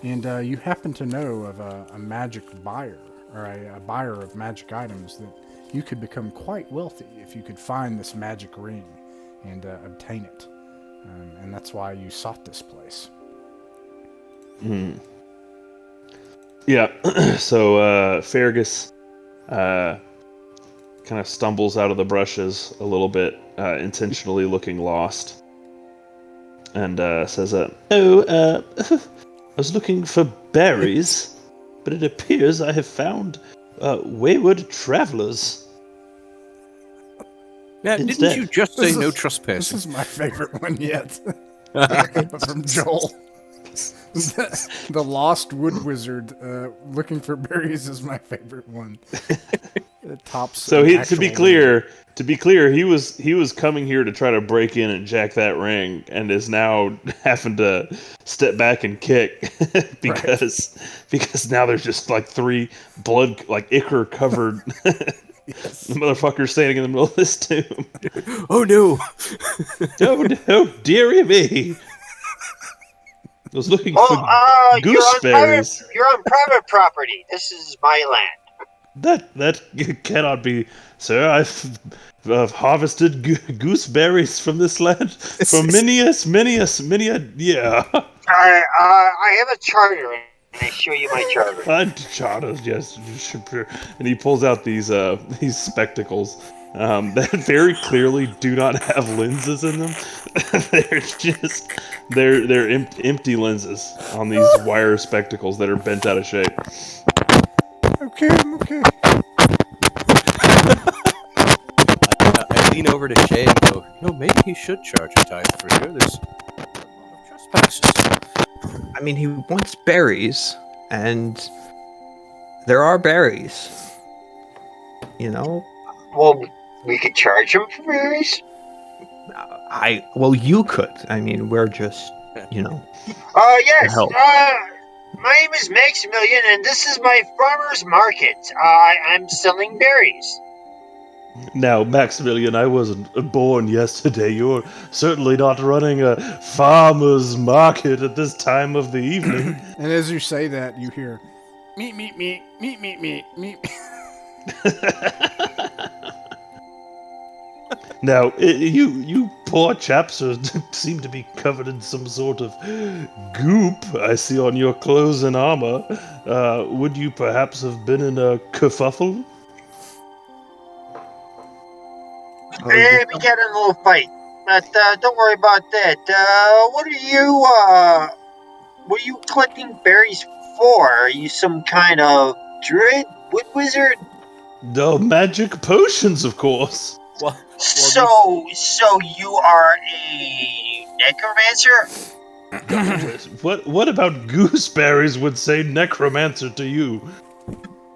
and you happen to know of a magic buyer, or a buyer of magic items that you could become quite wealthy if you could find this magic ring and obtain it. And that's why you sought this place. Yeah. So Fergus kind of stumbles out of the brushes a little bit, intentionally looking lost, and says, I was looking for berries, but it appears I have found wayward travelers. Yeah, Instead. didn't you just say no This trespassing? is my favorite one yet. From Joel. The Lost Wood Wizard looking for berries is my favorite one. It tops. So to be actual- clear, he was coming here to try to break in and jack that ring, and is now having to step back and kick because now there's just like 3 blood, like ichor covered motherfuckers standing in the middle of this tomb. Oh no! Oh dearie me! I was looking for gooseberries. You're on private property. This is my land. That cannot be, sir. I've harvested gooseberries from this land for many a year. I have a charter, and I show you my charter. Charter, yes. And he pulls out these spectacles that very clearly do not have lenses in them. they're empty lenses on these wire spectacles that are bent out of shape. Okay, I'm okay. I lean over to Shay and go, maybe he should charge a tithe for here. There's a lot of trespasses. I mean, he wants berries, and there are berries. You know? Well, we could charge him for berries. Well, you could. I mean, we're just, Yes. help. My name is Maximilian, and this is my farmer's market. I'm selling berries. Now, Maximilian, I wasn't born yesterday. You're certainly not running a farmer's market at this time of the evening. And as you say that, you hear, meat, meat, meat, meat, meat, meat, meat. Now, you poor chaps seem to be covered in some sort of goop I see on your clothes and armor. Would you perhaps have been in a kerfuffle? We got in a little fight, but don't worry about that. What are you collecting berries for? Are you some kind of druid, wood wizard? No, magic potions, of course. So you are a necromancer? What about gooseberries would say necromancer to you?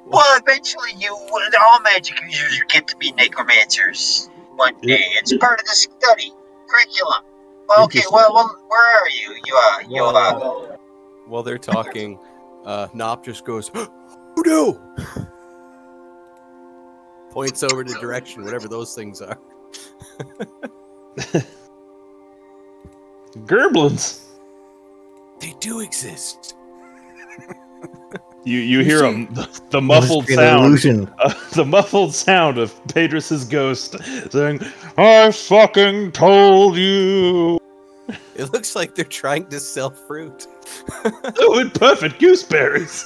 Well, eventually all magic users get to be necromancers one day. It's part of the study curriculum. Well, okay, well, where are you? While they're talking, Nop just goes, "Oh no!" Points over the direction, whatever those things are. Gerblins. They do exist. You hear the muffled sound. Illusion. The muffled sound of Pedrus's ghost saying, "I fucking told you." It looks like they're trying to sell fruit. Oh, perfect gooseberries.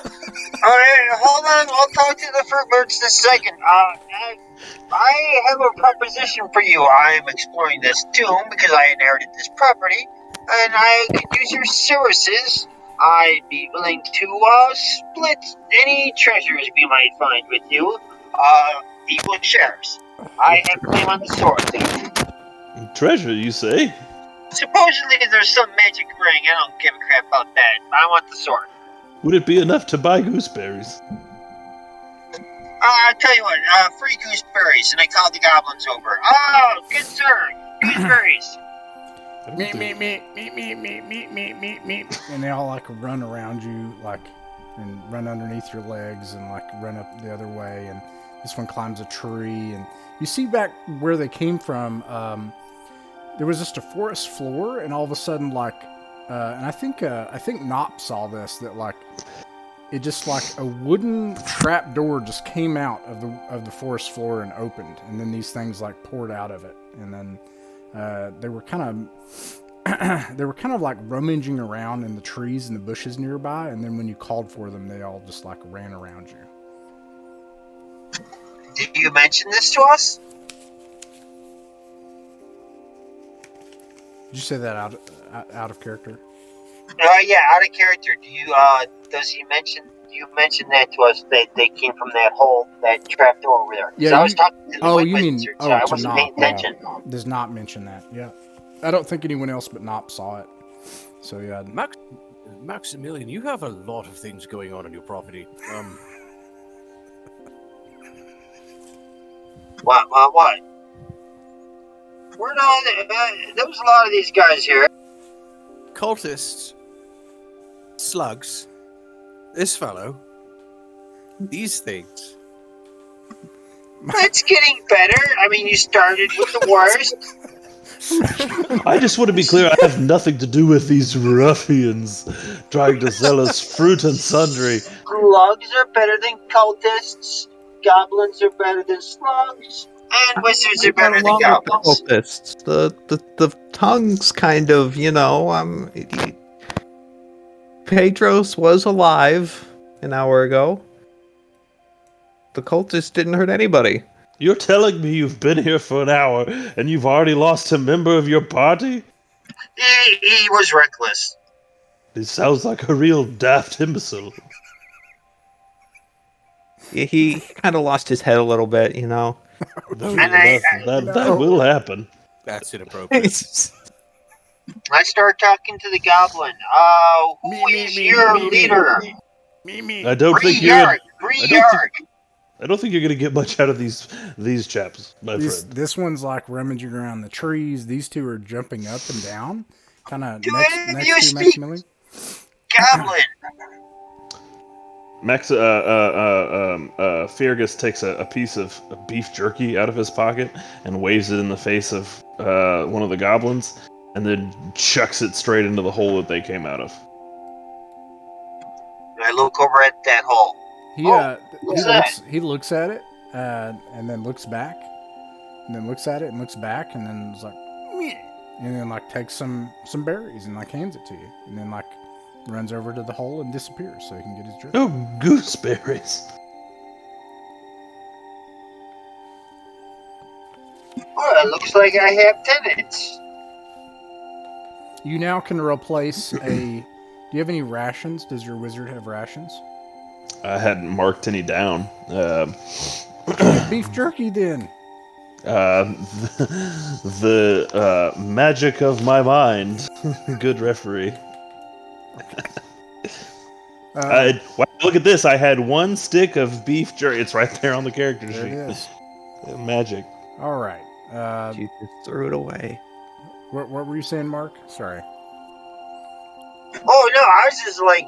Alright, hold on. I'll talk to the fruit merchant in a second. I have a proposition for you. I'm exploring this tomb because I inherited this property, and I could use your services. I'd be willing to split any treasures we might find with you. Equal shares. I have claim on the sword. Treasure, you say? Supposedly there's some magic ring. I don't give a crap about that. I want the sword. Would it be enough to buy gooseberries? I'll tell you what, free gooseberries, and I call the goblins over. Oh, good sir, gooseberries. meep, meep, meep, meep, meep, meep, meep, meep, meep, meep. And they all like run around you, like, and run underneath your legs and like run up the other way. And this one climbs a tree. And you see back where they came from, there was just a forest floor, and all of a sudden, like, and I think Nop saw this, that like, it just like a wooden trap door just came out of the forest floor and opened, and then these things like poured out of it, and then they were kind of like rummaging around in the trees and the bushes nearby, and then when you called for them, they all just like ran around you. Did you mention this to us? Did you say that out of character? Yeah, out of character. Do you you mention that to us, that they came from that hole, that trap door over there? Because I was talking to the Witching, so I wasn't paying attention. Does not mention that. Yeah, I don't think anyone else but Nop saw it. So yeah, Maximilian, you have a lot of things going on your property. What? Where there was a lot of these guys here. Cultists, slugs, this fellow, these things. It's getting better. I mean, you started with the worst. I just want to be clear, I have nothing to do with these ruffians trying to sell us fruit and sundry. Slugs are better than cultists. Goblins are better than slugs. And wizards are better than goblins. Cultists. The tongues kind of, Pedros was alive an hour ago. The cultists didn't hurt anybody. You're telling me you've been here for an hour and you've already lost a member of your party? He was reckless. He sounds like a real daft imbecile. He kind of lost his head a little bit, That will happen. That's inappropriate. I start talking to the goblin. Who is your leader? I don't think you're going to get much out of these chaps, my friend. This one's like rummaging around the trees. These two are jumping up and down, kind of Do next any of to you you, speak Maximilian. goblin? Fergus takes a piece of beef jerky out of his pocket and waves it in the face of one of the goblins, and then chucks it straight into the hole that they came out of. I look over at that hole. He looks at it, and then looks back, and then looks at it and looks back, and then is like, meh, and then like takes some berries and like hands it to you, and then like runs over to the hole and disappears so he can get his drink. Oh, gooseberries! Well, it looks like I have tenants. You now can replace a. Do you have any rations? Does your wizard have rations? I hadn't marked any down. Beef jerky then. The magic of my mind. Good referee. Look at this. I had one stick of beef jerky. It's right there on the character sheet. There it is. Magic. All right. You just threw it away. What were you saying, Mark? Sorry. Oh, no, I was just like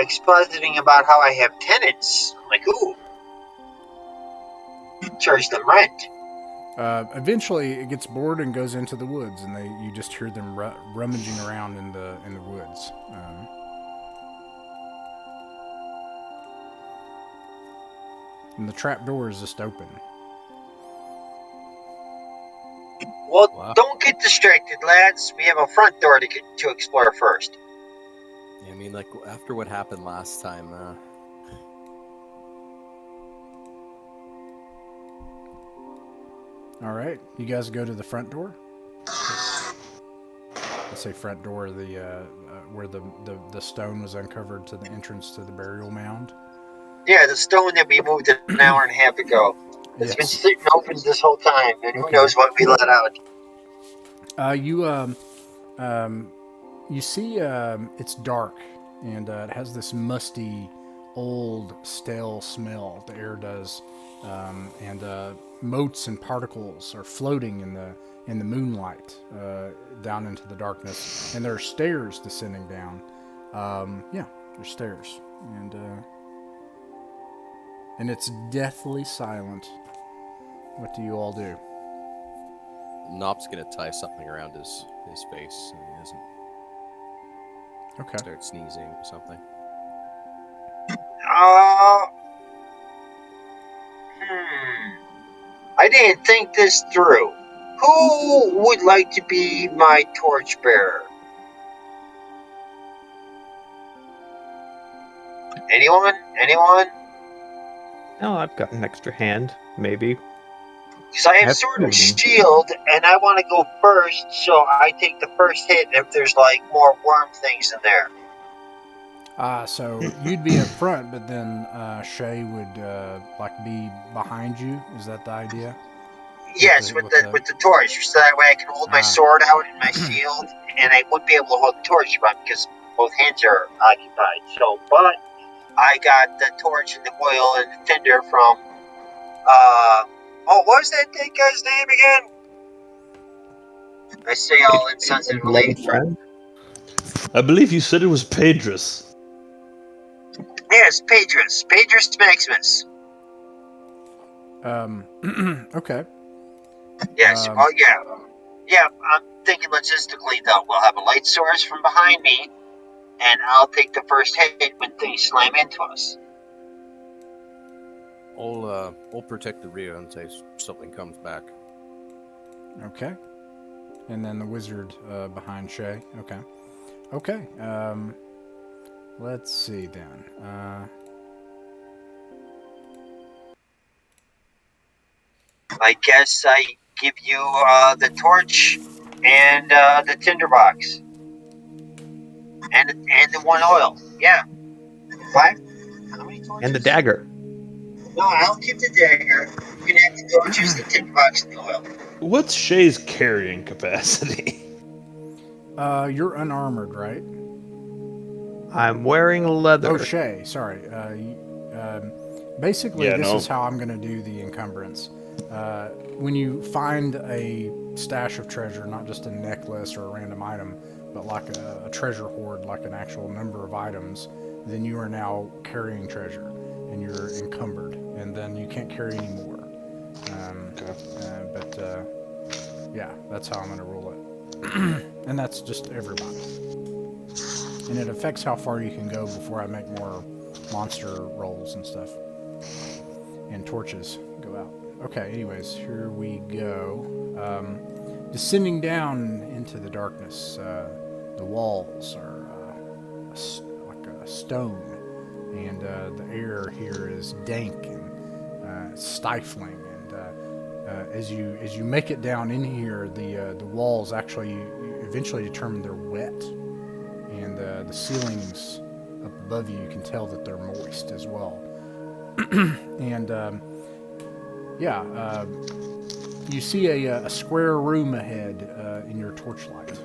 expositing about how I have tenants. I'm like, ooh. Charge them rent. Eventually, it gets bored and goes into the woods, and you just hear them rummaging around in the woods. And the trap door is just open. Well, Wow. Don't get distracted, lads. We have a front door to explore first. Yeah, I mean, like, after what happened last time, All right, you guys go to the front door. I say front door, where the stone was uncovered to the entrance to the burial mound. Yeah, the stone that we moved an hour and a half ago. It's been sitting open this whole time, and who knows what we let out. You see, it's dark, and it has this musty old, stale smell. The air does, and motes and particles are floating in the moonlight down into the darkness. And there are stairs descending down. There's stairs, and it's deathly silent. What do you all do? Nop's gonna tie something around his face so he doesn't Okay. start sneezing or something. I didn't think this through. Who would like to be my torchbearer? Anyone? No, I've got an extra hand, maybe. Because I have That's sword and good. shield, and I want to go first, so I take the first hit if there's like more worm things in there. So you'd be up front, but then Shay would be behind you. Is that the idea? Yes, with the torch, so that way I can hold my sword out and my shield, and I wouldn't be able to hold the torch because both hands are occupied. So, but I got the torch and the oil and the tinder from what was that guy's name again? I say all insensitively. Friend? I believe you said it was Pedrus. Yes, Pedrus Maximus. Okay. Yes. Yeah. I'm thinking logistically though. We'll have a light source from behind me, and I'll take the first hit when things slam into us. I'll protect the rear in case something comes back. Okay. And then the wizard behind Shay. Okay. Let's see then. I guess I give you the torch and the tinderbox and the one oil. Yeah. What? How many torches? And the dagger. No, I'll keep the dagger. You can have the torches, the tinderbox, and the oil. What's Shay's carrying capacity? You're unarmored, right? I'm wearing leather. Oh, Shay, sorry. Basically, is how I'm going to do the encumbrance. When you find a stash of treasure, not just a necklace or a random item, but like a treasure hoard, like an actual number of items, then you are now carrying treasure, and you're encumbered, and then you can't carry any more. Yeah, that's how I'm going to rule it. And that's just everybody. And it affects how far you can go before I make more monster rolls and stuff. And torches go out. Okay, anyways, here we go. Descending down into the darkness, the walls are like a stone, and the air here is dank and stifling. And as you make it down in here, the walls actually you eventually determine they're wet, and the ceilings up above you can tell that they're moist as well. And you see a square room ahead in your torchlight.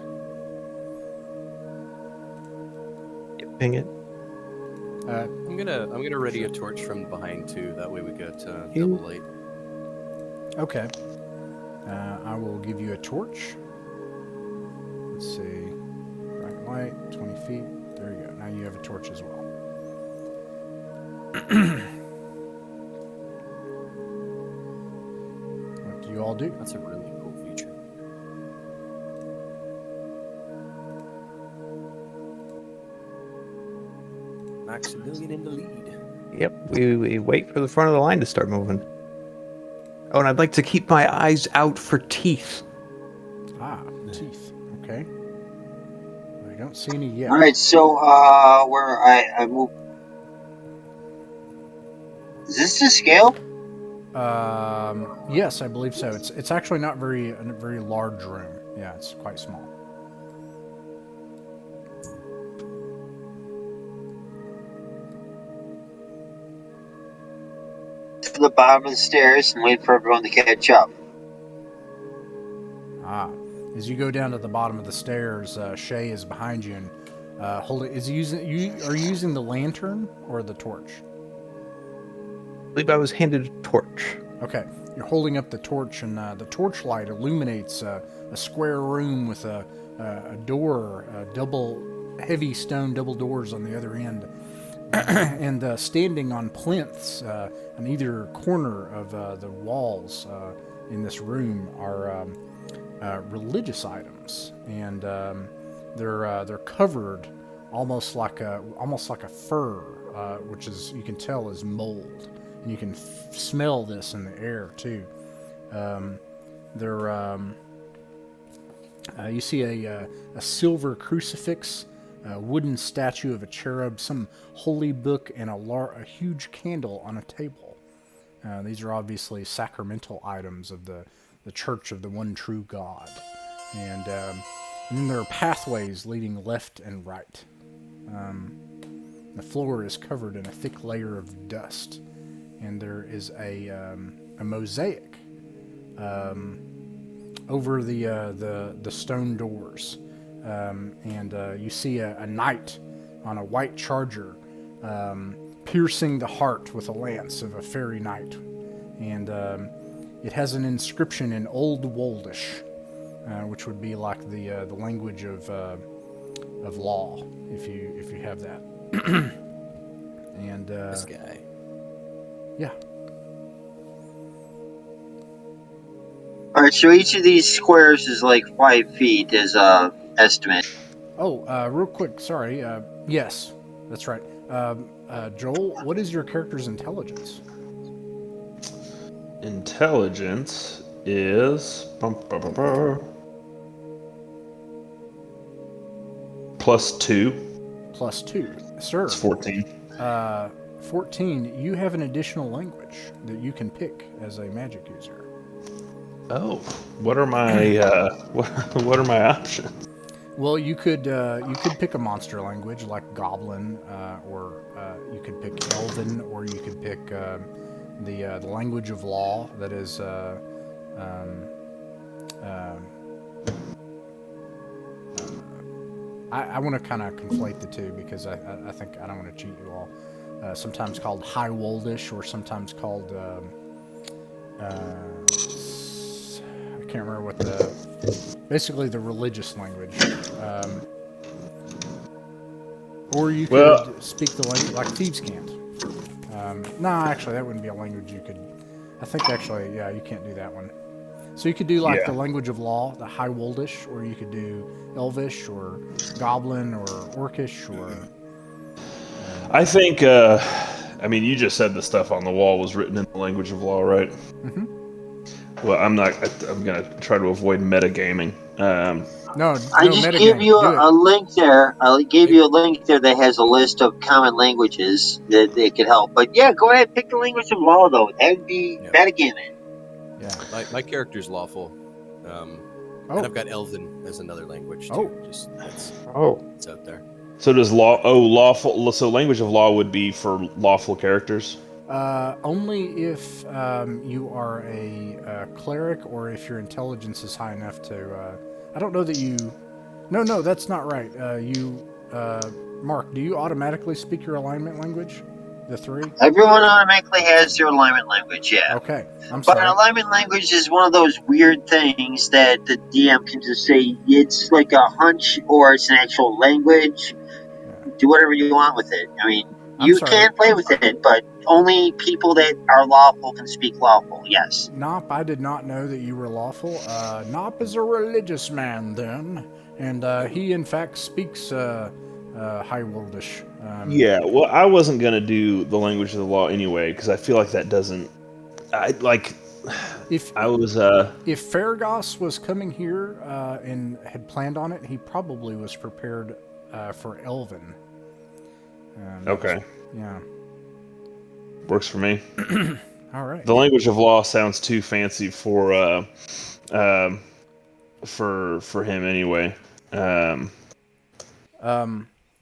Ping it. I'm gonna ready a torch from behind too. That way we get double light. Okay. I will give you a torch. Let's see. Bright light, 20 feet. There you go. Now you have a torch as well. What do you all do? That's a really cool feature. Maximilian in the lead. Yep, we wait for the front of the line to start moving. Oh, and I'd like to keep my eyes out for teeth. Teeth. Okay. I don't see any yet. All right, so where I move. Is this the scale? Yes, I believe so. It's actually not a very large room. Yeah, it's quite small. To the bottom of the stairs and wait for everyone to catch up. As you go down to the bottom of the stairs, Shay is behind you, and Holding is he using you? Are you using the lantern or the torch? I believe I was handed a torch. Okay, you're holding up the torch, and the torchlight illuminates a square room with a door, heavy stone double doors on the other end, and standing on plinths on either corner of the walls in this room are religious items, and they're covered almost like a fur, which is you can tell is mold. And you can smell this in the air too. You see a silver crucifix, a wooden statue of a cherub, some holy book, and a huge candle on a table. These are obviously sacramental items of the Church of the One True God. And then there are pathways leading left and right. The floor is covered in a thick layer of dust. And there is a mosaic over the stone doors, and you see a knight on a white charger piercing the heart with a lance of a fairy knight, and it has an inscription in Old Woldish, which would be like the language of law, if you have that. And This guy. yeah. All right, so each of these squares is like 5 feet as a estimate. Oh, real quick, sorry. Yes, that's right. Joel, what is your character's intelligence? Intelligence is +2. +2. Sir. It's 14. 14, you have an additional language that you can pick as a magic user. Oh, what are my what are my options? Well, you could pick a monster language like Goblin, or you could pick Elven, or you could pick the language of law that is. I want to kind of conflate the two because I think I don't want to cheat you all. Sometimes called High Woldish, or sometimes called I can't remember what basically the religious language. Or you could speak the language like thieves can't. No, actually that wouldn't be a language you could. I think actually, yeah, you can't do that one. So you could do like the language of law, the High Woldish, or you could do Elvish, or Goblin, or Orcish, or. I think. I mean, you just said the stuff on the wall was written in the language of law, right? Mm-hmm. Well, I'm not. I'm gonna try to avoid metagaming. No, I just gave you a link there. I gave you a link there that has a list of common languages that they could help. But yeah, go ahead, pick the language of law though. That'd be metagaming. Yeah, my character's lawful, and I've got Elven as another language too. Just it's out there. So does law? Oh, lawful. So language of law would be for lawful characters. Only if you are a cleric, or if your intelligence is high enough to. I don't know that you. No, that's not right. Mark, do you automatically speak your alignment language? The 3? Everyone automatically has their alignment language, yeah. Okay, I'm But sorry. an alignment language is one of those weird things that the DM can just say it's like a hunch or it's an actual language. Yeah. Do whatever you want with it. I mean, I'm you sorry. can play with it, but only people that are lawful can speak lawful, yes. Nop, I did not know that you were lawful. Nop is a religious man then, and he in fact speaks High Woldish. Yeah, well, I wasn't gonna do the language of the law anyway because I feel like that doesn't. If Faragos was coming here and had planned on it, he probably was prepared for Elven. Okay. Yeah. Works for me. All right. The language of law sounds too fancy for him anyway.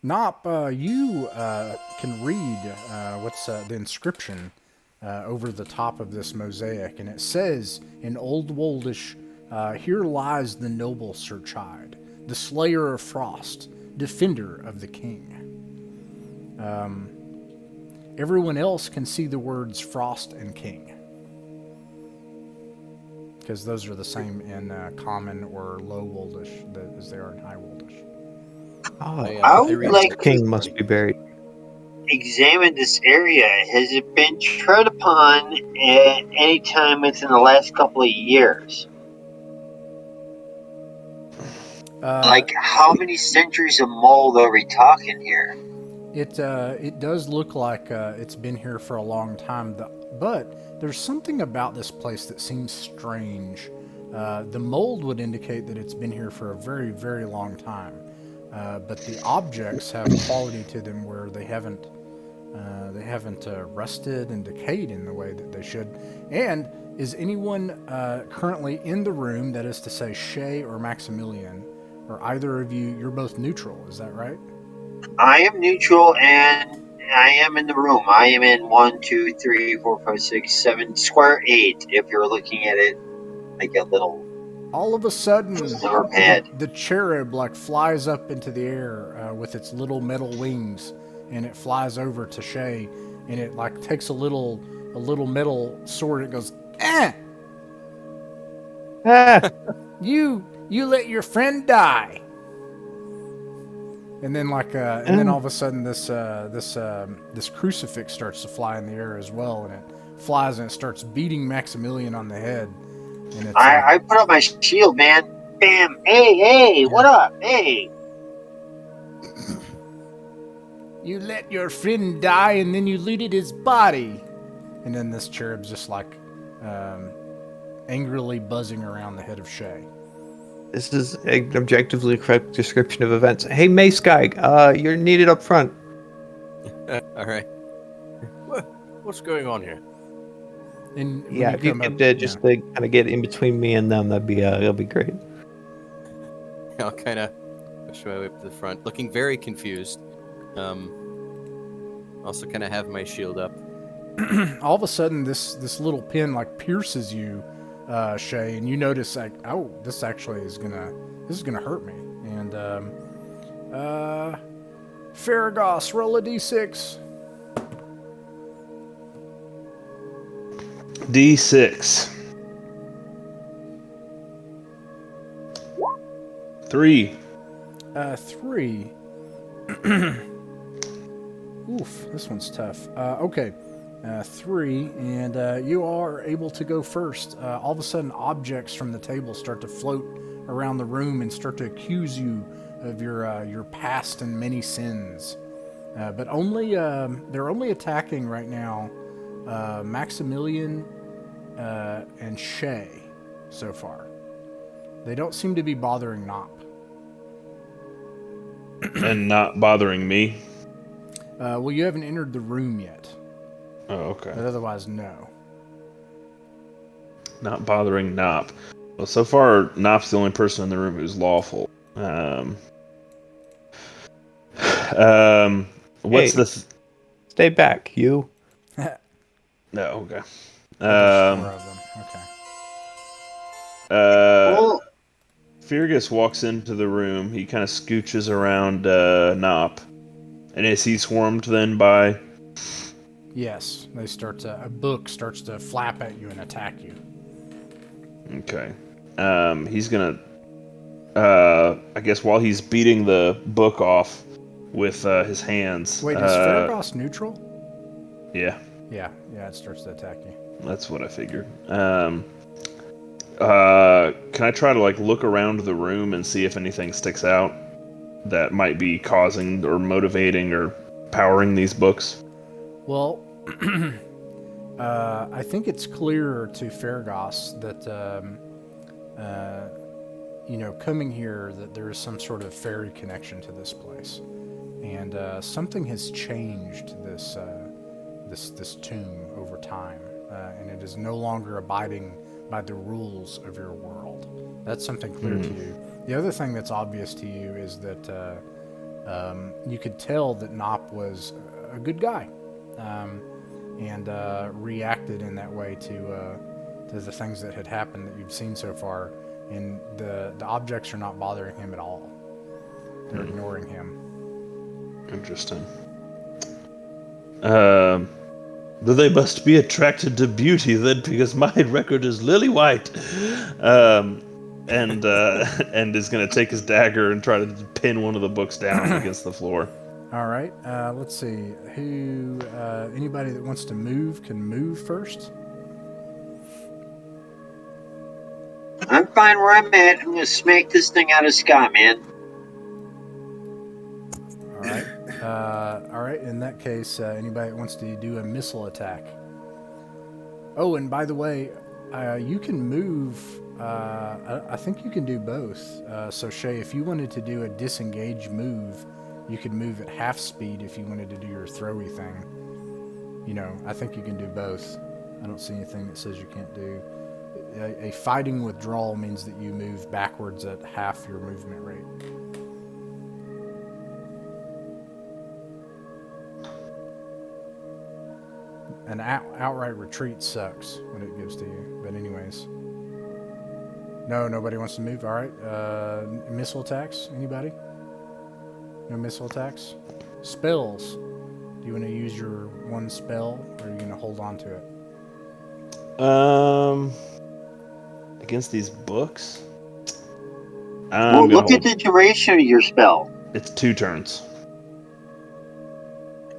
Nop, you can read what's the inscription over the top of this mosaic, and it says in Old Woldish, "Here lies the noble Sir Chide, the slayer of frost, defender of the king. Everyone else can see the words Frost and King, because those are the same in Common or Low Woldish as they are in High Woldish. I would read like the king must be buried. examine this area. Has it been tread upon at any time within the last couple of years? Like, how many centuries of mold are we talking here? It does look like it's been here for a long time, but there's something about this place that seems strange. The mold would indicate that it's been here for a very, very long time, but the objects have quality to them where they haven't rusted and decayed in the way that they should. And is anyone currently in the room, that is to say Shay or Maximilian, or either of you, you're both neutral, is that right? I am neutral and I am in the room. I am in 1, 2, 3, 4, 5, 6, 7, square 8, if you're looking at it like a little All of a sudden, silver pad. the cherub like flies up into the air with its little metal wings, and it flies over to Shay, and it like takes a little metal sword. And it goes, eh! Ah, You let your friend die. And then then all of a sudden this crucifix starts to fly in the air as well, and it flies and it starts beating Maximilian on the head. And it's I put up my shield, man. Bam! Hey, what up? Hey! You let your friend die, and then you looted his body. And then this cherub's just like angrily buzzing around the head of Shay. this is an objectively correct description of events. Hey, Mace Guy, you're needed up front. All right. What's going on here? And when Yeah, if you come could up- just kind of get in between me and them, that'd be great. I'll kind of push my way up to the front, looking very confused. Also kind of have my shield up. all of a sudden this little pin like pierces you, Shay, and you notice like, oh, this actually is gonna hurt me. And Faragos, roll a d6. D6. 3. 3. Oof, this one's tough. Okay. 3, and you are able to go first. All of a sudden, objects from the table start to float around the room and start to accuse you of your past and many sins. But they're only attacking right now Maximilian and Shay so far. They don't seem to be bothering Nop. And not bothering me. Well, you haven't entered the room yet, Oh, okay. but otherwise, no. Not bothering Nop. Well, so far, Nop's the only person in the room who's lawful. What's Hey. this? Stay back, you. No, okay. There's 4 of them. Okay. Well, Fergus walks into the room. He kind of scooches around Nop. And is he swarmed then by... Yes, a book starts to flap at you and attack you. Okay. He's gonna... I guess while he's beating the book off with his hands... Wait, is Faragos neutral? Yeah, Yeah, it starts to attack you. that's what I figured. Can I try to look around the room and see if anything sticks out that might be causing or motivating or powering these books? Well, I think it's clear to Faragos that, coming here, that there is some sort of fairy connection to this place. And something has changed this tomb over time, and it is no longer abiding by the rules of your world. That's something clear to you. The other thing that's obvious to you is that you could tell that Nop was a good guy, and reacted in that way to the things that had happened that you've seen so far, and the objects are not bothering him at all. They're ignoring him. Interesting. They must be attracted to beauty then, because my record is lily white. And is going to take his dagger and try to pin one of the books down against the floor. All right. Let's see. Who? Anybody that wants to move can move first. I'm fine where I'm at. I'm going to smack this thing out of Scott, man. All right. All right. In that case, anybody that wants to do a missile attack. Oh, and by the way, you can move. I think you can do both. So Shay, if you wanted to do a disengage move, you could move at half speed if you wanted to do your throwy thing. You know, I think you can do both. I don't see anything that says you can't do. A fighting withdrawal means that you move backwards at half your movement rate. An outright retreat sucks when it gives to you. But anyways. No, nobody wants to move. All right. Missile attacks? Anybody? No missile attacks? Spells. Do you want to use your one spell, or are you going to hold on to it? Against these books? Well, look at the duration of your spell. It's 2 turns.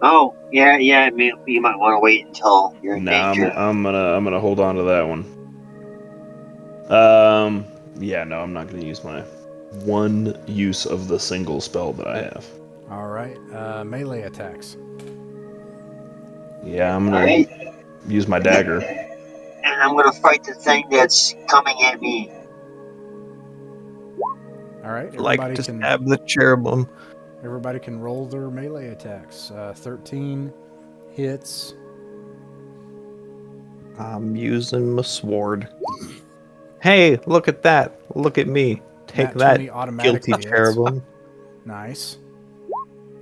Oh, yeah. I mean, you might want to wait until you're in danger. I'm gonna hold on to that one. Yeah, no, I'm not gonna use my one use of the single spell that I have. All right. Melee attacks. Yeah, I'm gonna use my dagger. And I'm going to fight the thing that's coming at me. All right. Like to stab the cherubim. Everybody can roll their melee attacks. 13 hits. I'm using my sword. Hey, look at that. Look at me. Take Nat 20 that, automatically guilty hits. cherubim. Nice.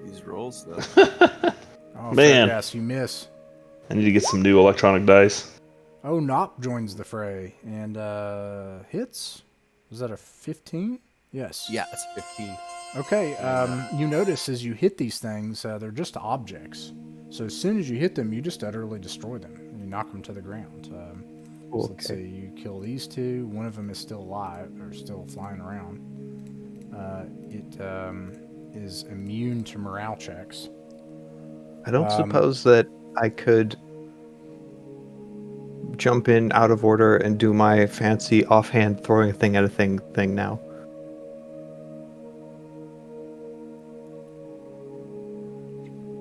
These rolls, though. Oh, Man. Yes, you miss. I need to get some new electronic dice. Oh, Nop joins the fray and hits. Was that a 15? Yes. Yeah, it's 15. Okay. You notice as you hit these things, they're just objects. So as soon as you hit them, you just utterly destroy them. And you knock them to the ground. So let's see. You kill these 2. One of them is still alive or still flying around. It is immune to morale checks. I don't suppose that I could jump in out of order and do my fancy offhand throwing a thing at a thing now.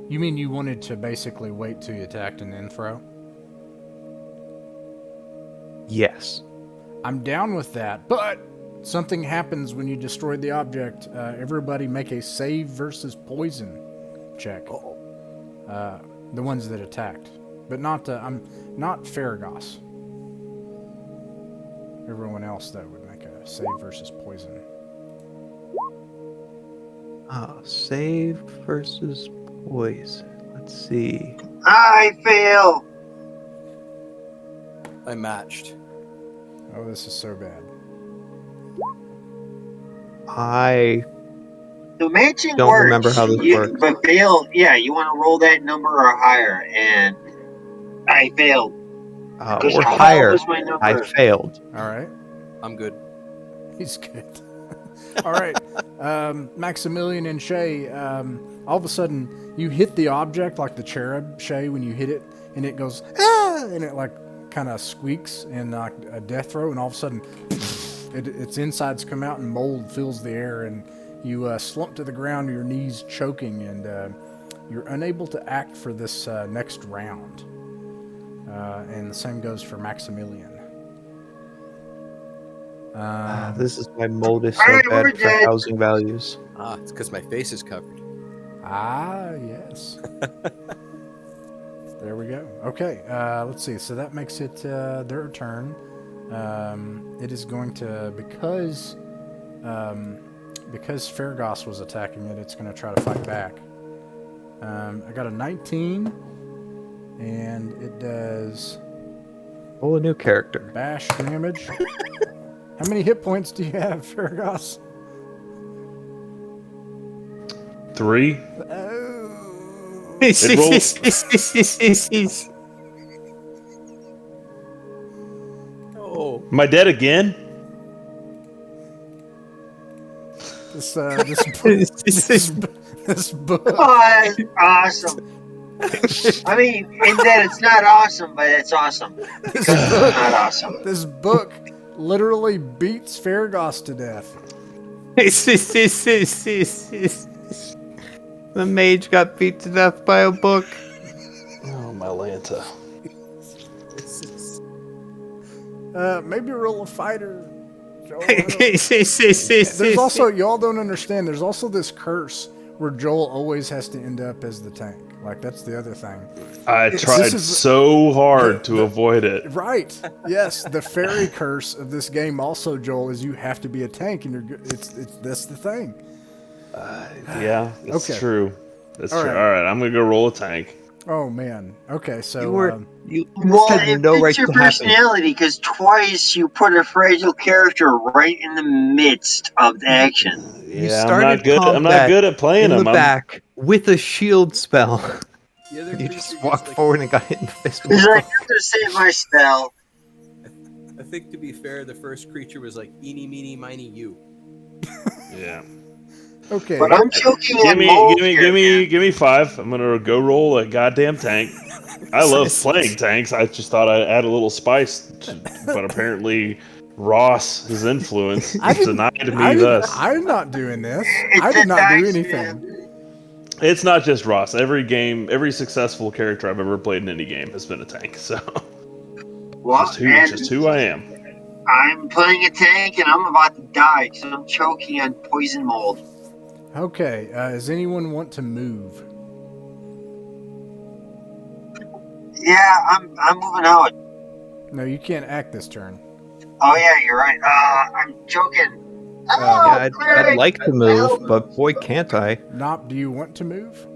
You mean you wanted to basically wait till you attacked and then throw? Yes. I'm down with that, but something happens when you destroy the object. Everybody make a save versus poison check. The ones that attacked, but not Farragos. Everyone else though would make a save versus poison. Save versus poison. Let's see. I fail. I matched. Oh, this is so bad. The matching don't works. remember how this works. But fail, yeah, you want to roll that number or higher, and I failed. Or higher. I failed. All right. I'm good. He's good. All right. Maximilian and Shay, all of a sudden you hit the object like the cherub, Shay, when you hit it, and it goes, ah! And it like kind of squeaks and like a death throw, and all of a sudden its insides come out and mold fills the air, and you slump to the ground, your knees choking, and you're unable to act for this next round. And the same goes for Maximilian. This is why mold is so bad for housing values. It's because my face is covered. Yes. There we go. Okay, let's see. So that makes it their turn. It is going to, because Farragos was attacking it, it's going to try to fight back. I got a 19, and it does... Oh, a new character. Bash damage. How many hit points do you have, Farragos? 3. Oh. It rolls. Oh, Am I dead again? This book. Oh, that's awesome. I mean, in that it's not awesome, but it's awesome. This Because it's book. not awesome. This book literally beats Faragos to death. The mage got beat to death by a book. Oh, my Lanta. Maybe roll a fighter. Joel, there's also, y'all don't understand, there's also this curse where Joel always has to end up as the tank. Like, that's the other thing. I tried so hard to avoid it. Right. Yes, the fairy curse of this game also, Joel, is you have to be a tank, and that's the thing. Yeah, that's Okay. true. That's All true. right. All right, I'm gonna go roll a tank. Oh man. Okay, so You Well, had it no right fits your to happen. personality because twice you put a fragile character right in the midst of the action. You Yeah, I'm started not good. I'm not combat good at playing in the them. back with a shield spell. the other You creature just walked like, forward and got hit in the face. He's like, I'm gonna save my spell. I think to be fair, the first creature was like eeny, meeny, miny, you. Yeah. okay. But I'm choking Give on me, mold give me, here, give me, man. give me 5. I'm gonna go roll a goddamn tank. I love playing tanks. I just thought I'd add a little spice, but apparently Ross, his influence, denied me thus. I'm not doing this. It's I a did not do dice, anything. man. It's not just Ross. Every game, every successful character I've ever played in any game has been a tank. So Well, just who I am. I'm playing a tank and I'm about to die because I'm choking on poison mold. Okay, does anyone want to move? Yeah, I'm moving out. No, you can't act this turn. Oh yeah, you're right. I'm choking. Oh, Yeah, I'd cleric! like to move, but boy, can't I. Nop, do you want to move?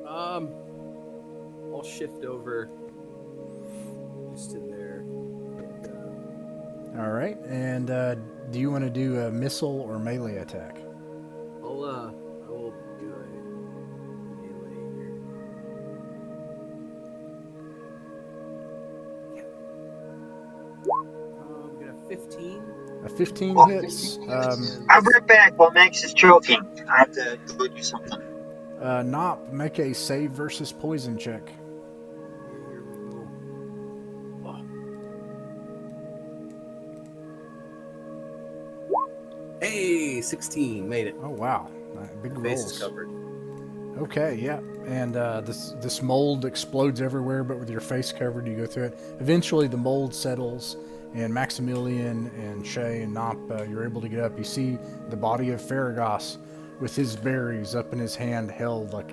I'll shift over just to there. All right, and do you want to do a missile or melee attack? I will do a melee here. I'm gonna 15. A 15 hits. I'm right back while Max is choking. I have to go do something. Nop, make a save versus poison check. Here we go. Hey, 16, made it. Oh wow, big Face is rolls. covered. Okay, yeah, and this mold explodes everywhere, but with your face covered, you go through it. Eventually, the mold settles, and Maximilian and Shay and Nop, you're able to get up. You see the body of Faragos with his berries up in his hand, held like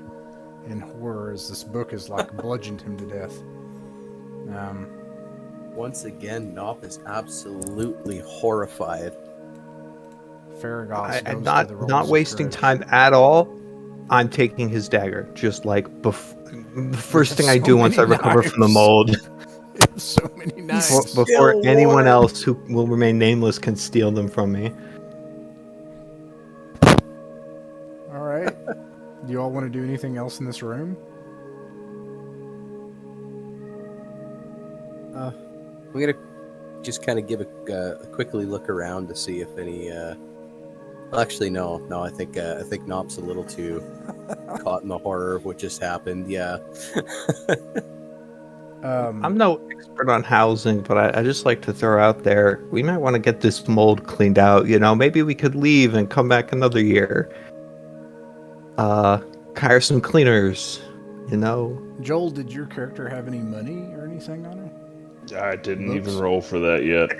in horror as this book is like bludgeoned him to death. Once again, Nop is absolutely horrified. Faragos I'm goes to the rolls not of wasting courage. time at all. I'm taking his dagger, just like the first thing I so do once I many recover from the knives. mold. So many knives. Before anyone else who will remain nameless can steal them from me. All right. Do you all want to do anything else in this room? I'm gonna just kind of give a quickly look around to see if any. Well, actually, no. I think Nop's a little too caught in the horror of what just happened. Yeah. I'm no expert on housing, but I just like to throw out there, we might want to get this mold cleaned out. You know, maybe we could leave and come back another year. Hire some cleaners. You know. Joel, did your character have any money or anything on him? I didn't Books? even roll for that yet.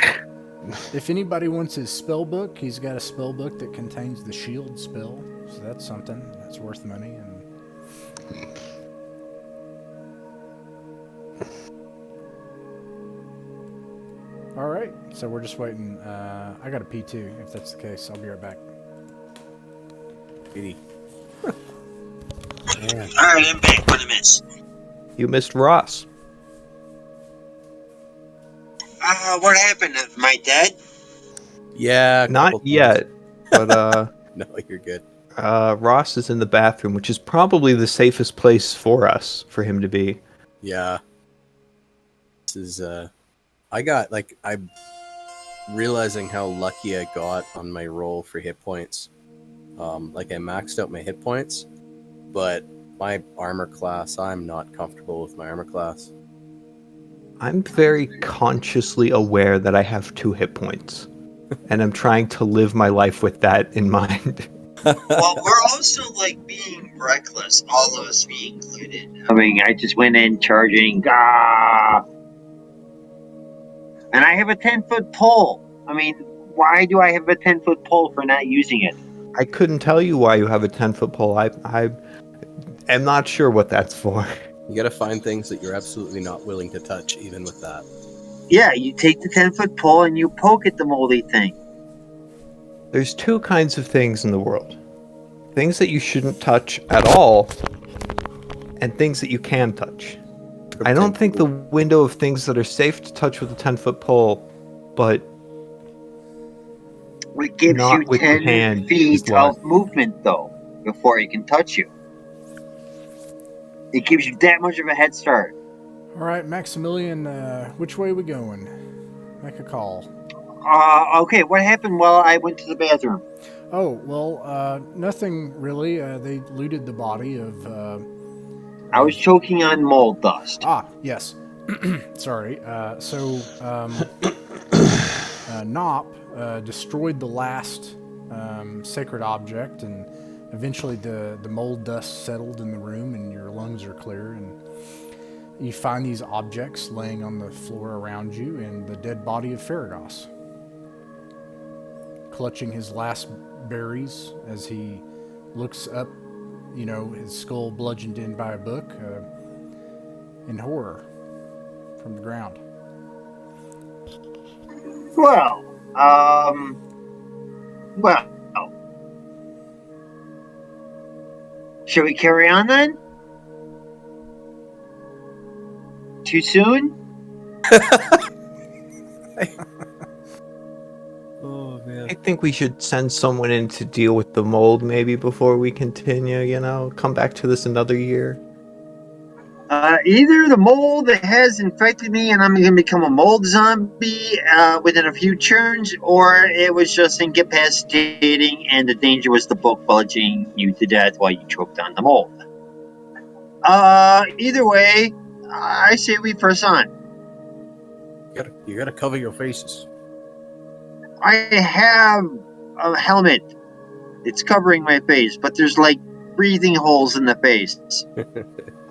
If anybody wants his spell book, he's got a spell book that contains the shield spell. So that's something that's worth money. And all right, so we're just waiting. I got a P2. If that's the case, I'll be right back. Alright, I'm back 20 minutes. You missed Ross. What happened? Am I dead? Yeah. a couple Not times. yet, but No, you're good. Ross is in the bathroom, which is probably the safest place for him to be. Yeah. This is, I'm realizing how lucky I got on my roll for hit points. I maxed out my hit points, but my armor class, I'm not comfortable with my armor class. I'm very consciously aware that I have 2 hit points, and I'm trying to live my life with that in mind. Well, we're also being reckless, all of us, me included. I mean, I just went in charging, and I have a 10-foot pole. I mean, why do I have a 10-foot pole for not using it? I couldn't tell you why you have a 10-foot pole. I am not sure what that's for. You gotta find things that you're absolutely not willing to touch, even with that. Yeah, you take the 10-foot pole and you poke at the moldy thing. There's 2 kinds of things in the world. Things that you shouldn't touch at all, and things that you can touch. I don't think the window of things that are safe to touch with a 10-foot pole, but It gives not you with your 10 hand feet is what- of movement, though, before it can touch you. It gives you that much of a head start. All right, Maximilian, which way are we going? Make a call. Okay, what happened while I went to the bathroom? Oh, well, nothing really. They looted the body of... I was choking on mold dust. Yes. Sorry. Nop destroyed the last sacred object, and eventually the mold dust settled in the room and your lungs are clear, and you find these objects laying on the floor around you and the dead body of Faragos, clutching his last berries as he looks up, his skull bludgeoned in by a book, in horror from the ground. Well, shall we carry on then? Too soon? Oh, man. I think we should send someone in to deal with the mold maybe before we continue, come back to this another year. Either the mold that has infected me and I'm going to become a mold zombie within a few turns, or it was just incapacitating and the danger was the book bulging you to death while you choked on the mold. Either way, I say we press on. You gotta cover your faces. I have a helmet. It's covering my face, but there's breathing holes in the face.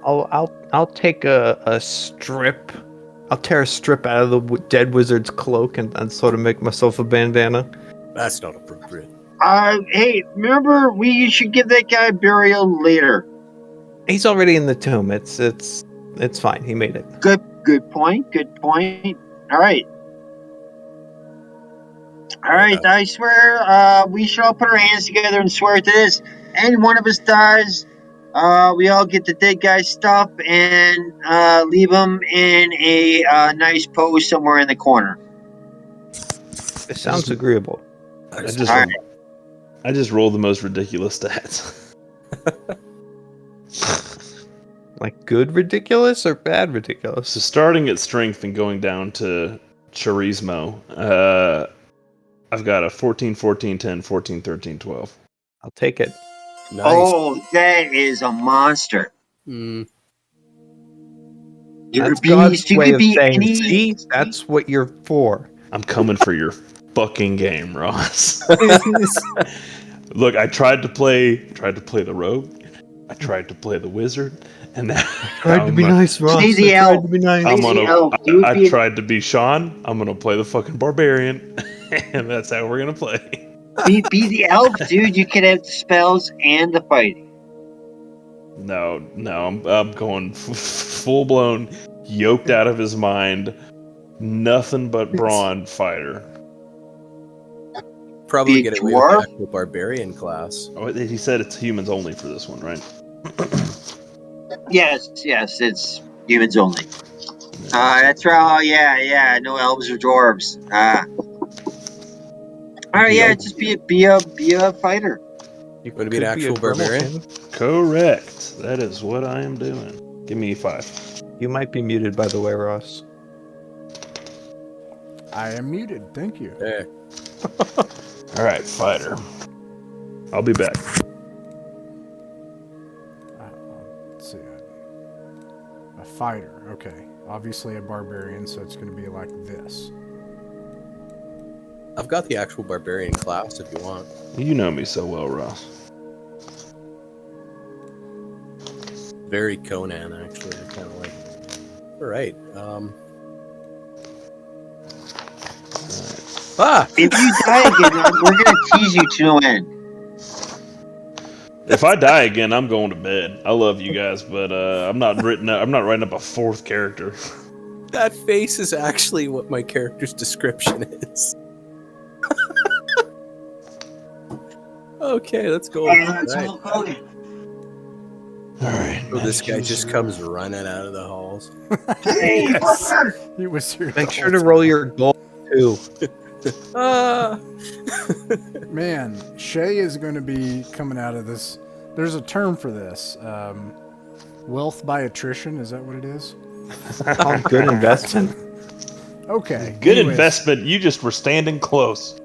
I'll take a strip. I'll tear a strip out of the dead wizard's cloak and sort of make myself a bandana. That's not appropriate. Hey, remember, we should give that guy burial later. He's already in the tomb. It's fine. He made it. Good point. All right. I swear, we should all put our hands together and swear to this. Any one of us dies, we all get the dead guy's stuff and leave him in a nice pose somewhere in the corner. It sounds agreeable. I just rolled the most ridiculous stats. Like good ridiculous or bad ridiculous? So starting at strength and going down to charisma, I've got a 14, 14, 10, 14, 13, 12. I'll take it. Nice. Oh, that is a monster. Mm. You're That's a beast. God's You way could of be saying, any. see, that's what you're for. I'm coming for your fucking game, Ross. Look, I tried to play the rogue. I tried to play the wizard, and now Tried to be nice, Ross. Play the I tried elf. to be nice. I tried to be Sean. I'm gonna play the fucking barbarian, and that's how we're gonna play. Be the elf, dude. You could have the spells and the fighting. No, I'm going full blown, yoked out of his mind, nothing but brawn fighter. Probably Be get a away with dwarf? the actual barbarian class. Oh, he said it's humans only for this one, right? Yes, it's humans only. That's right. Oh, yeah. No elves or dwarves. All right, yeah. Just be a fighter. You Would it be an could actual a barbarian? grimalkin. Correct. That is what I am doing. Give me 5. You might be muted, by the way, Ross. I am muted. Thank you. There. All right, fighter. I'll be back. Let's see. A fighter. Okay. Obviously a barbarian, so it's going to be like this. I've got the actual barbarian class if you want. You know me so well, Ross. Very Conan, actually. I kind of like it. All right. Ah! If you die again, we're gonna tease you to no end. If I die again, I'm going to bed. I love you guys, but I'm not writing up a 4th character. That face is actually what my character's description is. Okay, let's go. That's Right. Hulk Hogan. All right. So this guy just comes running out of the halls. Hey, Yes. fucker. He was here. Make the sure whole to roll time. your gold, too. Ah! Man, Shay is going to be coming out of this. There's a term for this. Wealth by attrition. Is that what it is? Oh, good investment. Okay. Good anyways. investment. You just were standing close.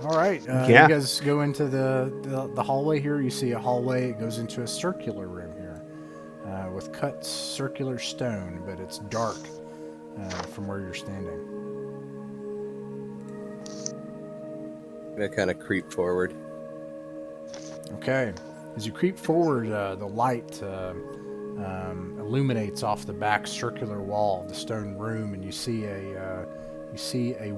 All right. Yeah. You guys go into the hallway here. You see a hallway. It goes into a circular room here with cut circular stone, but it's dark from where you're standing. I'm gonna kind of creep forward. Okay. As you creep forward, the light illuminates off the back circular wall of the stone room, and you see a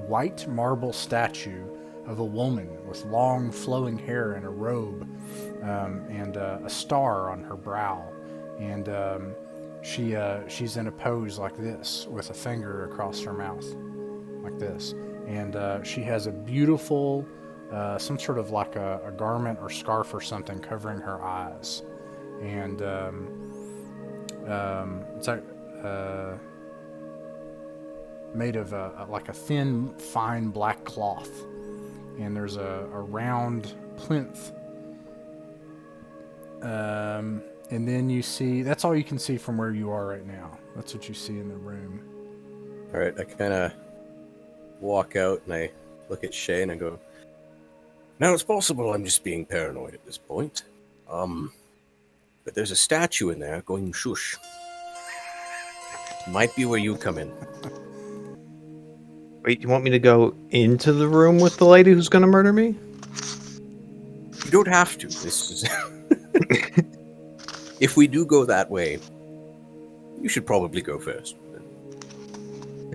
white marble statue of a woman with long flowing hair and a robe, and a star on her brow, and she's in a pose like this with a finger across her mouth, like this, and she has a beautiful. Some sort of like a garment or scarf or something covering her eyes, and it's like made of like a thin, fine black cloth, and there's a round plinth, and then you see that's all you can see from where you are right now. That's what you see in the room. All right, I kind of walk out and I look at Shay and I go, now it's possible I'm just being paranoid at this point. But there's a statue in there going shush. Might be where you come in. Wait, you want me to go into the room with the lady who's going to murder me? You don't have to. This is if we do go that way, you should probably go first.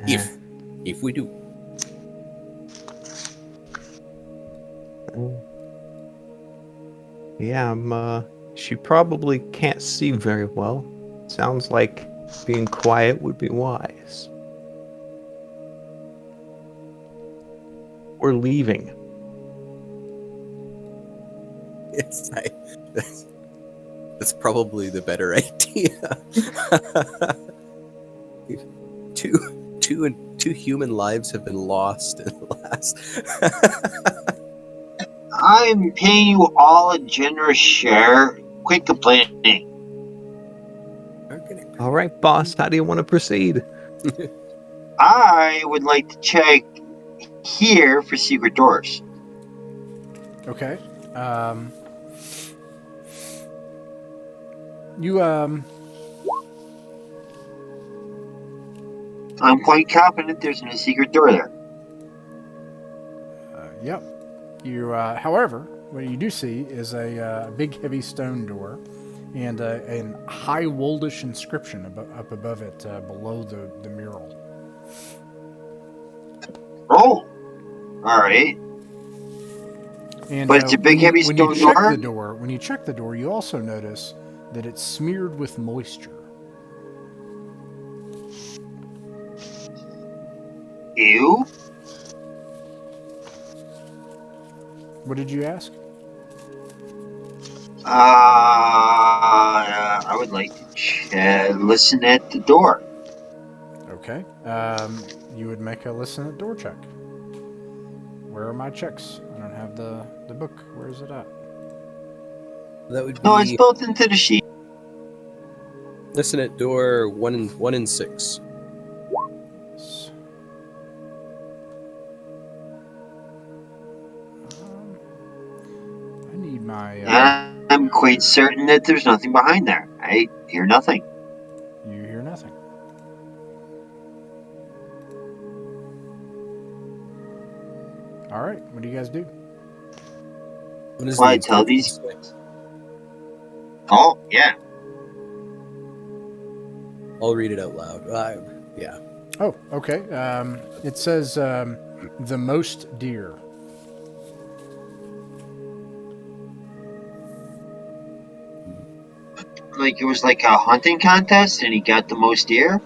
If we do. Yeah, she probably can't see very well. Sounds like being quiet would be wise. We're leaving. Yes, that's probably the better idea. Two human lives have been lost in the last. I'm paying you all a generous share. Quit complaining. All right, boss, how do you want to proceed? I would like to check here for secret doors. Okay. I'm quite confident there's a secret door there. Yep. You, however, what you do see is a big, heavy stone door, and a high woldish inscription up above it, below the mural. Oh, all right. And, But it's a big, heavy when stone you check door? the door. When you check the door, you also notice that it's smeared with moisture. Ew. What did you ask? I would like to listen at the door. Okay. You would make a listen at door check. Where are my checks? I don't have the book. Where is it at? That would No, it's be built into the sheet. listen at door 1 and 6. S- I need my. I'm quite certain that there's nothing behind there. I hear nothing. You hear nothing. All right. What do you guys do? What is Well, the I tell these. instructions? Oh, yeah. I'll read it out loud. Yeah. Oh, okay. It says the most deer. Like it was like a hunting contest and he got the most deer.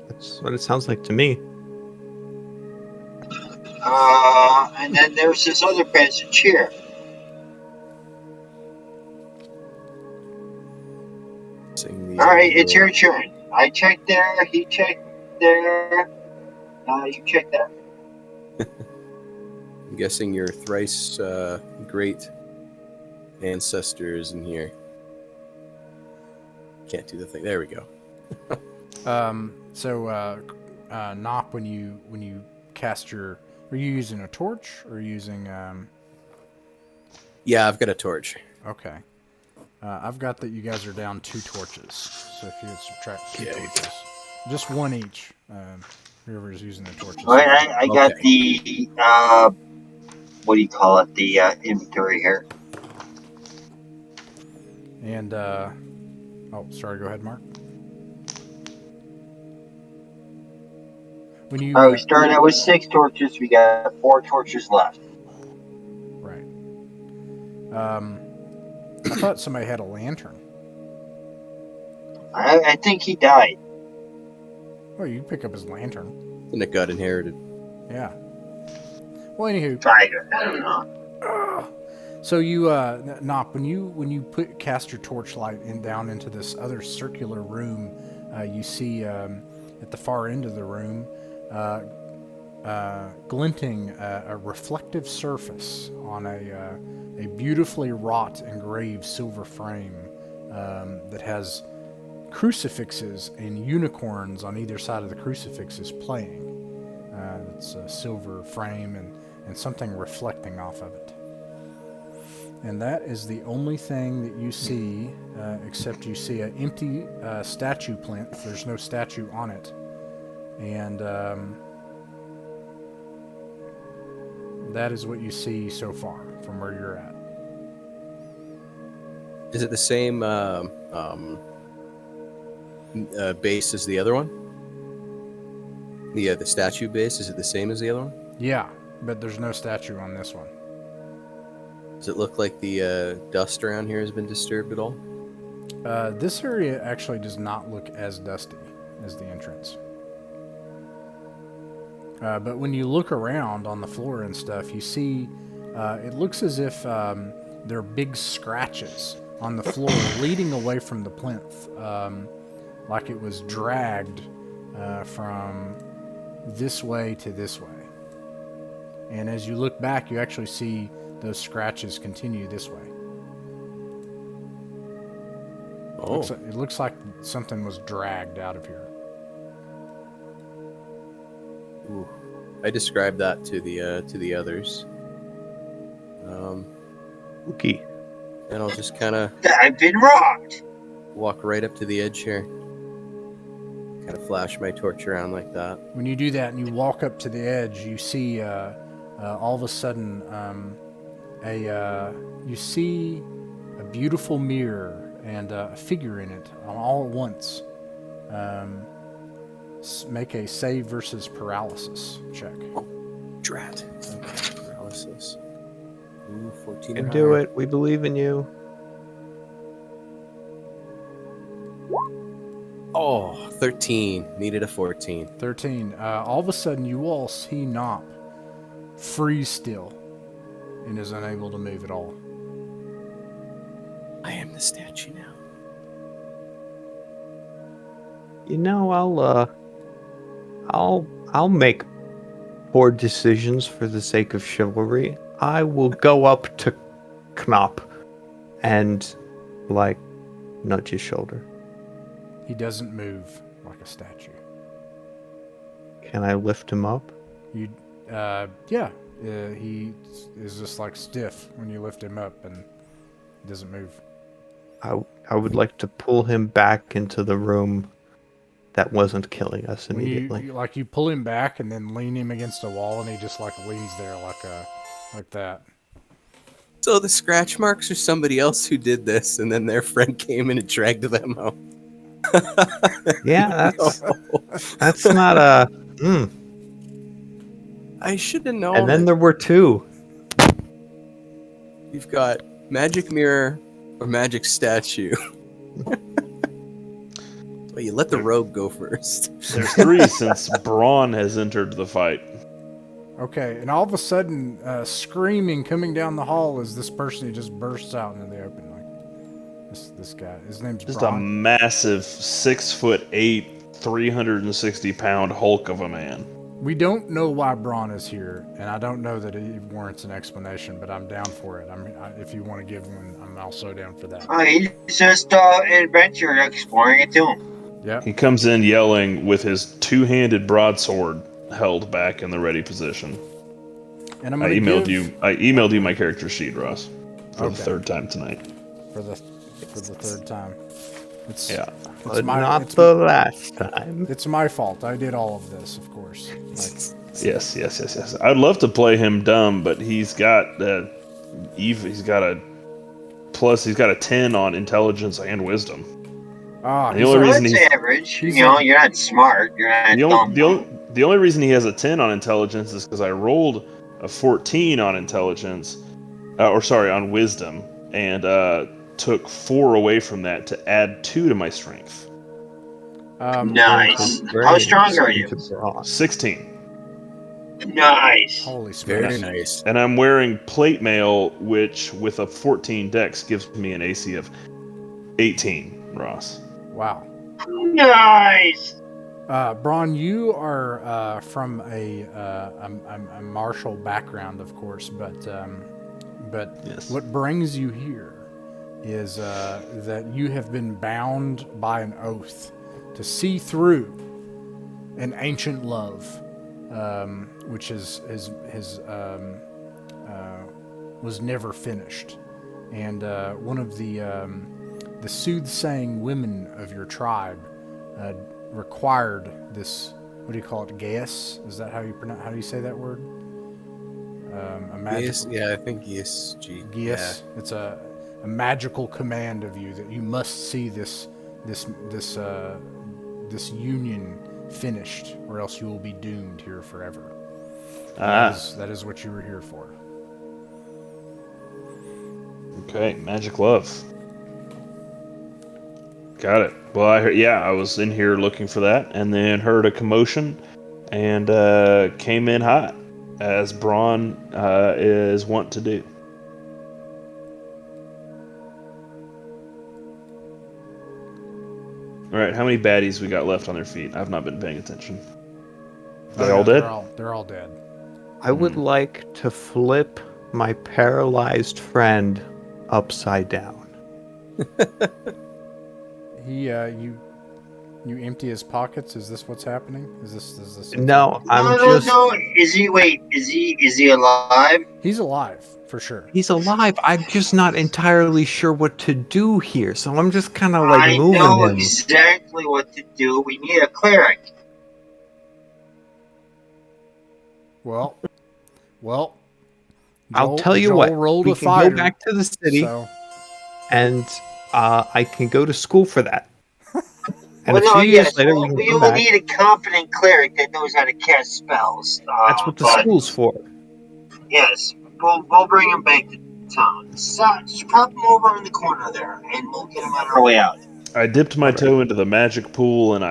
That's what it sounds like to me. And then there's this other peasant here. Sing All right, it's your turn. I checked there. He checked there. You checked there. I'm guessing your thrice great ancestors in here. Can't do the thing. There we go. Nop, when you cast your, are you using a torch or using? Yeah, I've got a torch. Okay. I've got that you guys are down 2 torches. So if you would subtract 2 torches, just 1 each. Whoever's using the torches. All right, I got Okay. the what do you call it? The inventory here. And oh, sorry. Go ahead, Mark. When you All right, we started out with 6 torches. We got 4 torches left. right. I thought somebody had a lantern. I think he died. Oh, you can pick up his lantern. And it got inherited. Yeah. Well, anywho, I don't know. so you, Nop, when you cast your torchlight down into this other circular room, you see at the far end of the room, glinting a reflective surface on a beautifully wrought engraved silver frame that has crucifixes and unicorns on either side of the crucifixes playing. It's a silver frame and something reflecting off of it. And that is the only thing that you see, except you see an empty statue plinth. There's no statue on it. And that is what you see so far from where you're at. Is it the same base as the other one? The statue base, is it the same as the other one? Yeah, but there's no statue on this one. Does it look like the dust around here has been disturbed at all? This area actually does not look as dusty as the entrance. But when you look around on the floor and stuff, you see it looks as if there are big scratches on the floor leading away from the plinth, like it was dragged from this way to this way. And as you look back, you actually see those scratches continue this way. Oh. It looks like something was dragged out of here. Ooh. I described that to the others. Spooky. And I'll just kind of I've been robbed. walk right up to the edge here. Kind of flash my torch around like that. When you do that and you walk up to the edge, you see all of a sudden you see a beautiful mirror and a figure in it all at once. Make a save versus paralysis check. Drat. Okay, paralysis. Ooh, 14 You can or do higher. it. We believe in you. Oh, 13. Needed a 14. 13. All of a sudden, you all see Nop freeze still and is unable to move at all. I am the statue now. You know, I'll make poor decisions for the sake of chivalry, I will go up to Knop and, like, nudge his shoulder. He doesn't move like a statue. Can I lift him up? He is just like stiff when you lift him up and doesn't move. I would like to pull him back into the room that wasn't killing us When immediately. you pull him back and then lean him against a wall, and he just like leans there like that. So the scratch marks are somebody else who did this, and then their friend came in and dragged them out. Yeah, that's not a. I should have known. And then there were two. You've got magic mirror or magic statue. Well, you let the rogue go first. There's 3 since Braun has entered the fight. Okay, and all of a sudden, screaming coming down the hall is this person who just bursts out into the open. Like this guy, his name's Just Braun. a massive 6'8", 360-pound hulk of a man. We don't know why Braun is here, and I don't know that it warrants an explanation, but I'm down for it. If you want to give one, I'm also down for that. He's just an adventure exploring it too. Yeah. He comes in yelling with his 2-handed broadsword held back in the ready position. And I emailed you my character sheet, Ross, for the 3rd time tonight. For the 3rd time. It's But not the last time. It's my fault. I did all of this, of course. Yes. I'd love to play him dumb, but he's got he's got a 10 on intelligence and wisdom. The only reason he's average. You're not smart. You're not dumb. The only reason he has a 10 on intelligence is because I rolled a 14 on intelligence, on wisdom, and took 4 away from that to add 2 to my strength. Nice. How strong are you? 16. Nice. Holy smokes. Very nice. And I'm wearing plate mail, which with a 14 dex gives me an AC of 18, Ross. Wow. Nice. Braun, you are from a martial background, of course, but Yes. what brings you here is that you have been bound by an oath to see through an ancient love, which was never finished, and one of the soothsaying women of your tribe required this. What do you call it? Gaius? Is that how you pronounce? How do you say that word? A magical. Yeah, I think Gaius. Gaius. Yeah. It's a magical command of you that you must see this union finished, or else you will be doomed here forever. That is what you were here for. Okay, magic love. Got it. Well, I was in here looking for that, and then heard a commotion, and came in hot, as Braun is wont to do. All right, how many baddies we got left on their feet? I've not been paying attention. Are they all dead? They're all dead. I would like to flip my paralyzed friend upside down. You empty his pockets? Is this what's happening? Is this? No, No. Is he alive? He's alive for sure. He's alive. I'm just not entirely sure what to do here, so I'm just kind of like moving him. I know exactly what to do. We need a cleric. Well. I'll tell you what. Rolled we a can fighter, go back to the city, so. and I can go to school for that. And well, a few years later, we can we come will back. need a confident cleric that knows how to cast spells. That's what the school's for. Yes, we'll bring him back to town. So, just prop him over in the corner there, and we'll get him on our way out. I dipped my toe into the magic pool, and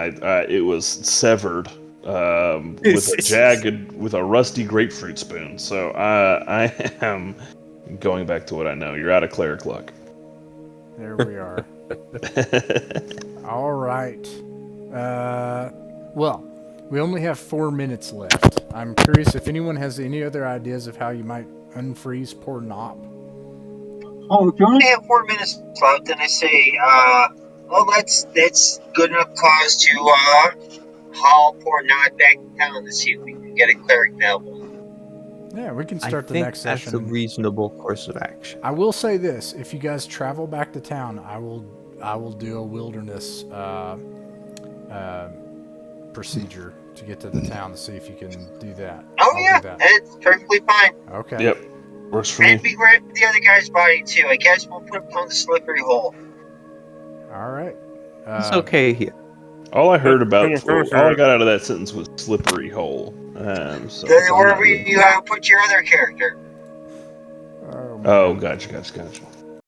it was severed with a rusty grapefruit spoon. So I am going back to what I know. You're out of cleric luck. There we are. All right. Well, We only have 4 minutes left. I'm curious if anyone has any other ideas of how you might unfreeze poor Nop. Oh, if you only have 4 minutes left, then I say, well, that's good enough cause to haul poor Nod back to town to see if we can get a cleric available. Yeah, we can I start the think next that's session. a reasonable course of action. I will say this: if you guys travel back to town, I will do a wilderness procedure to get to the town to see if you can do that. Oh, I'll yeah, do that. it's perfectly fine. Okay. Yep, works for me. And we grab the other guy's body, too. I guess we'll put him on the slippery hole. All right. It's okay here. All I heard about, all I got out of that sentence was slippery hole. So Then I'm wherever not good. you put your other character. Oh, Oh, man. gotcha.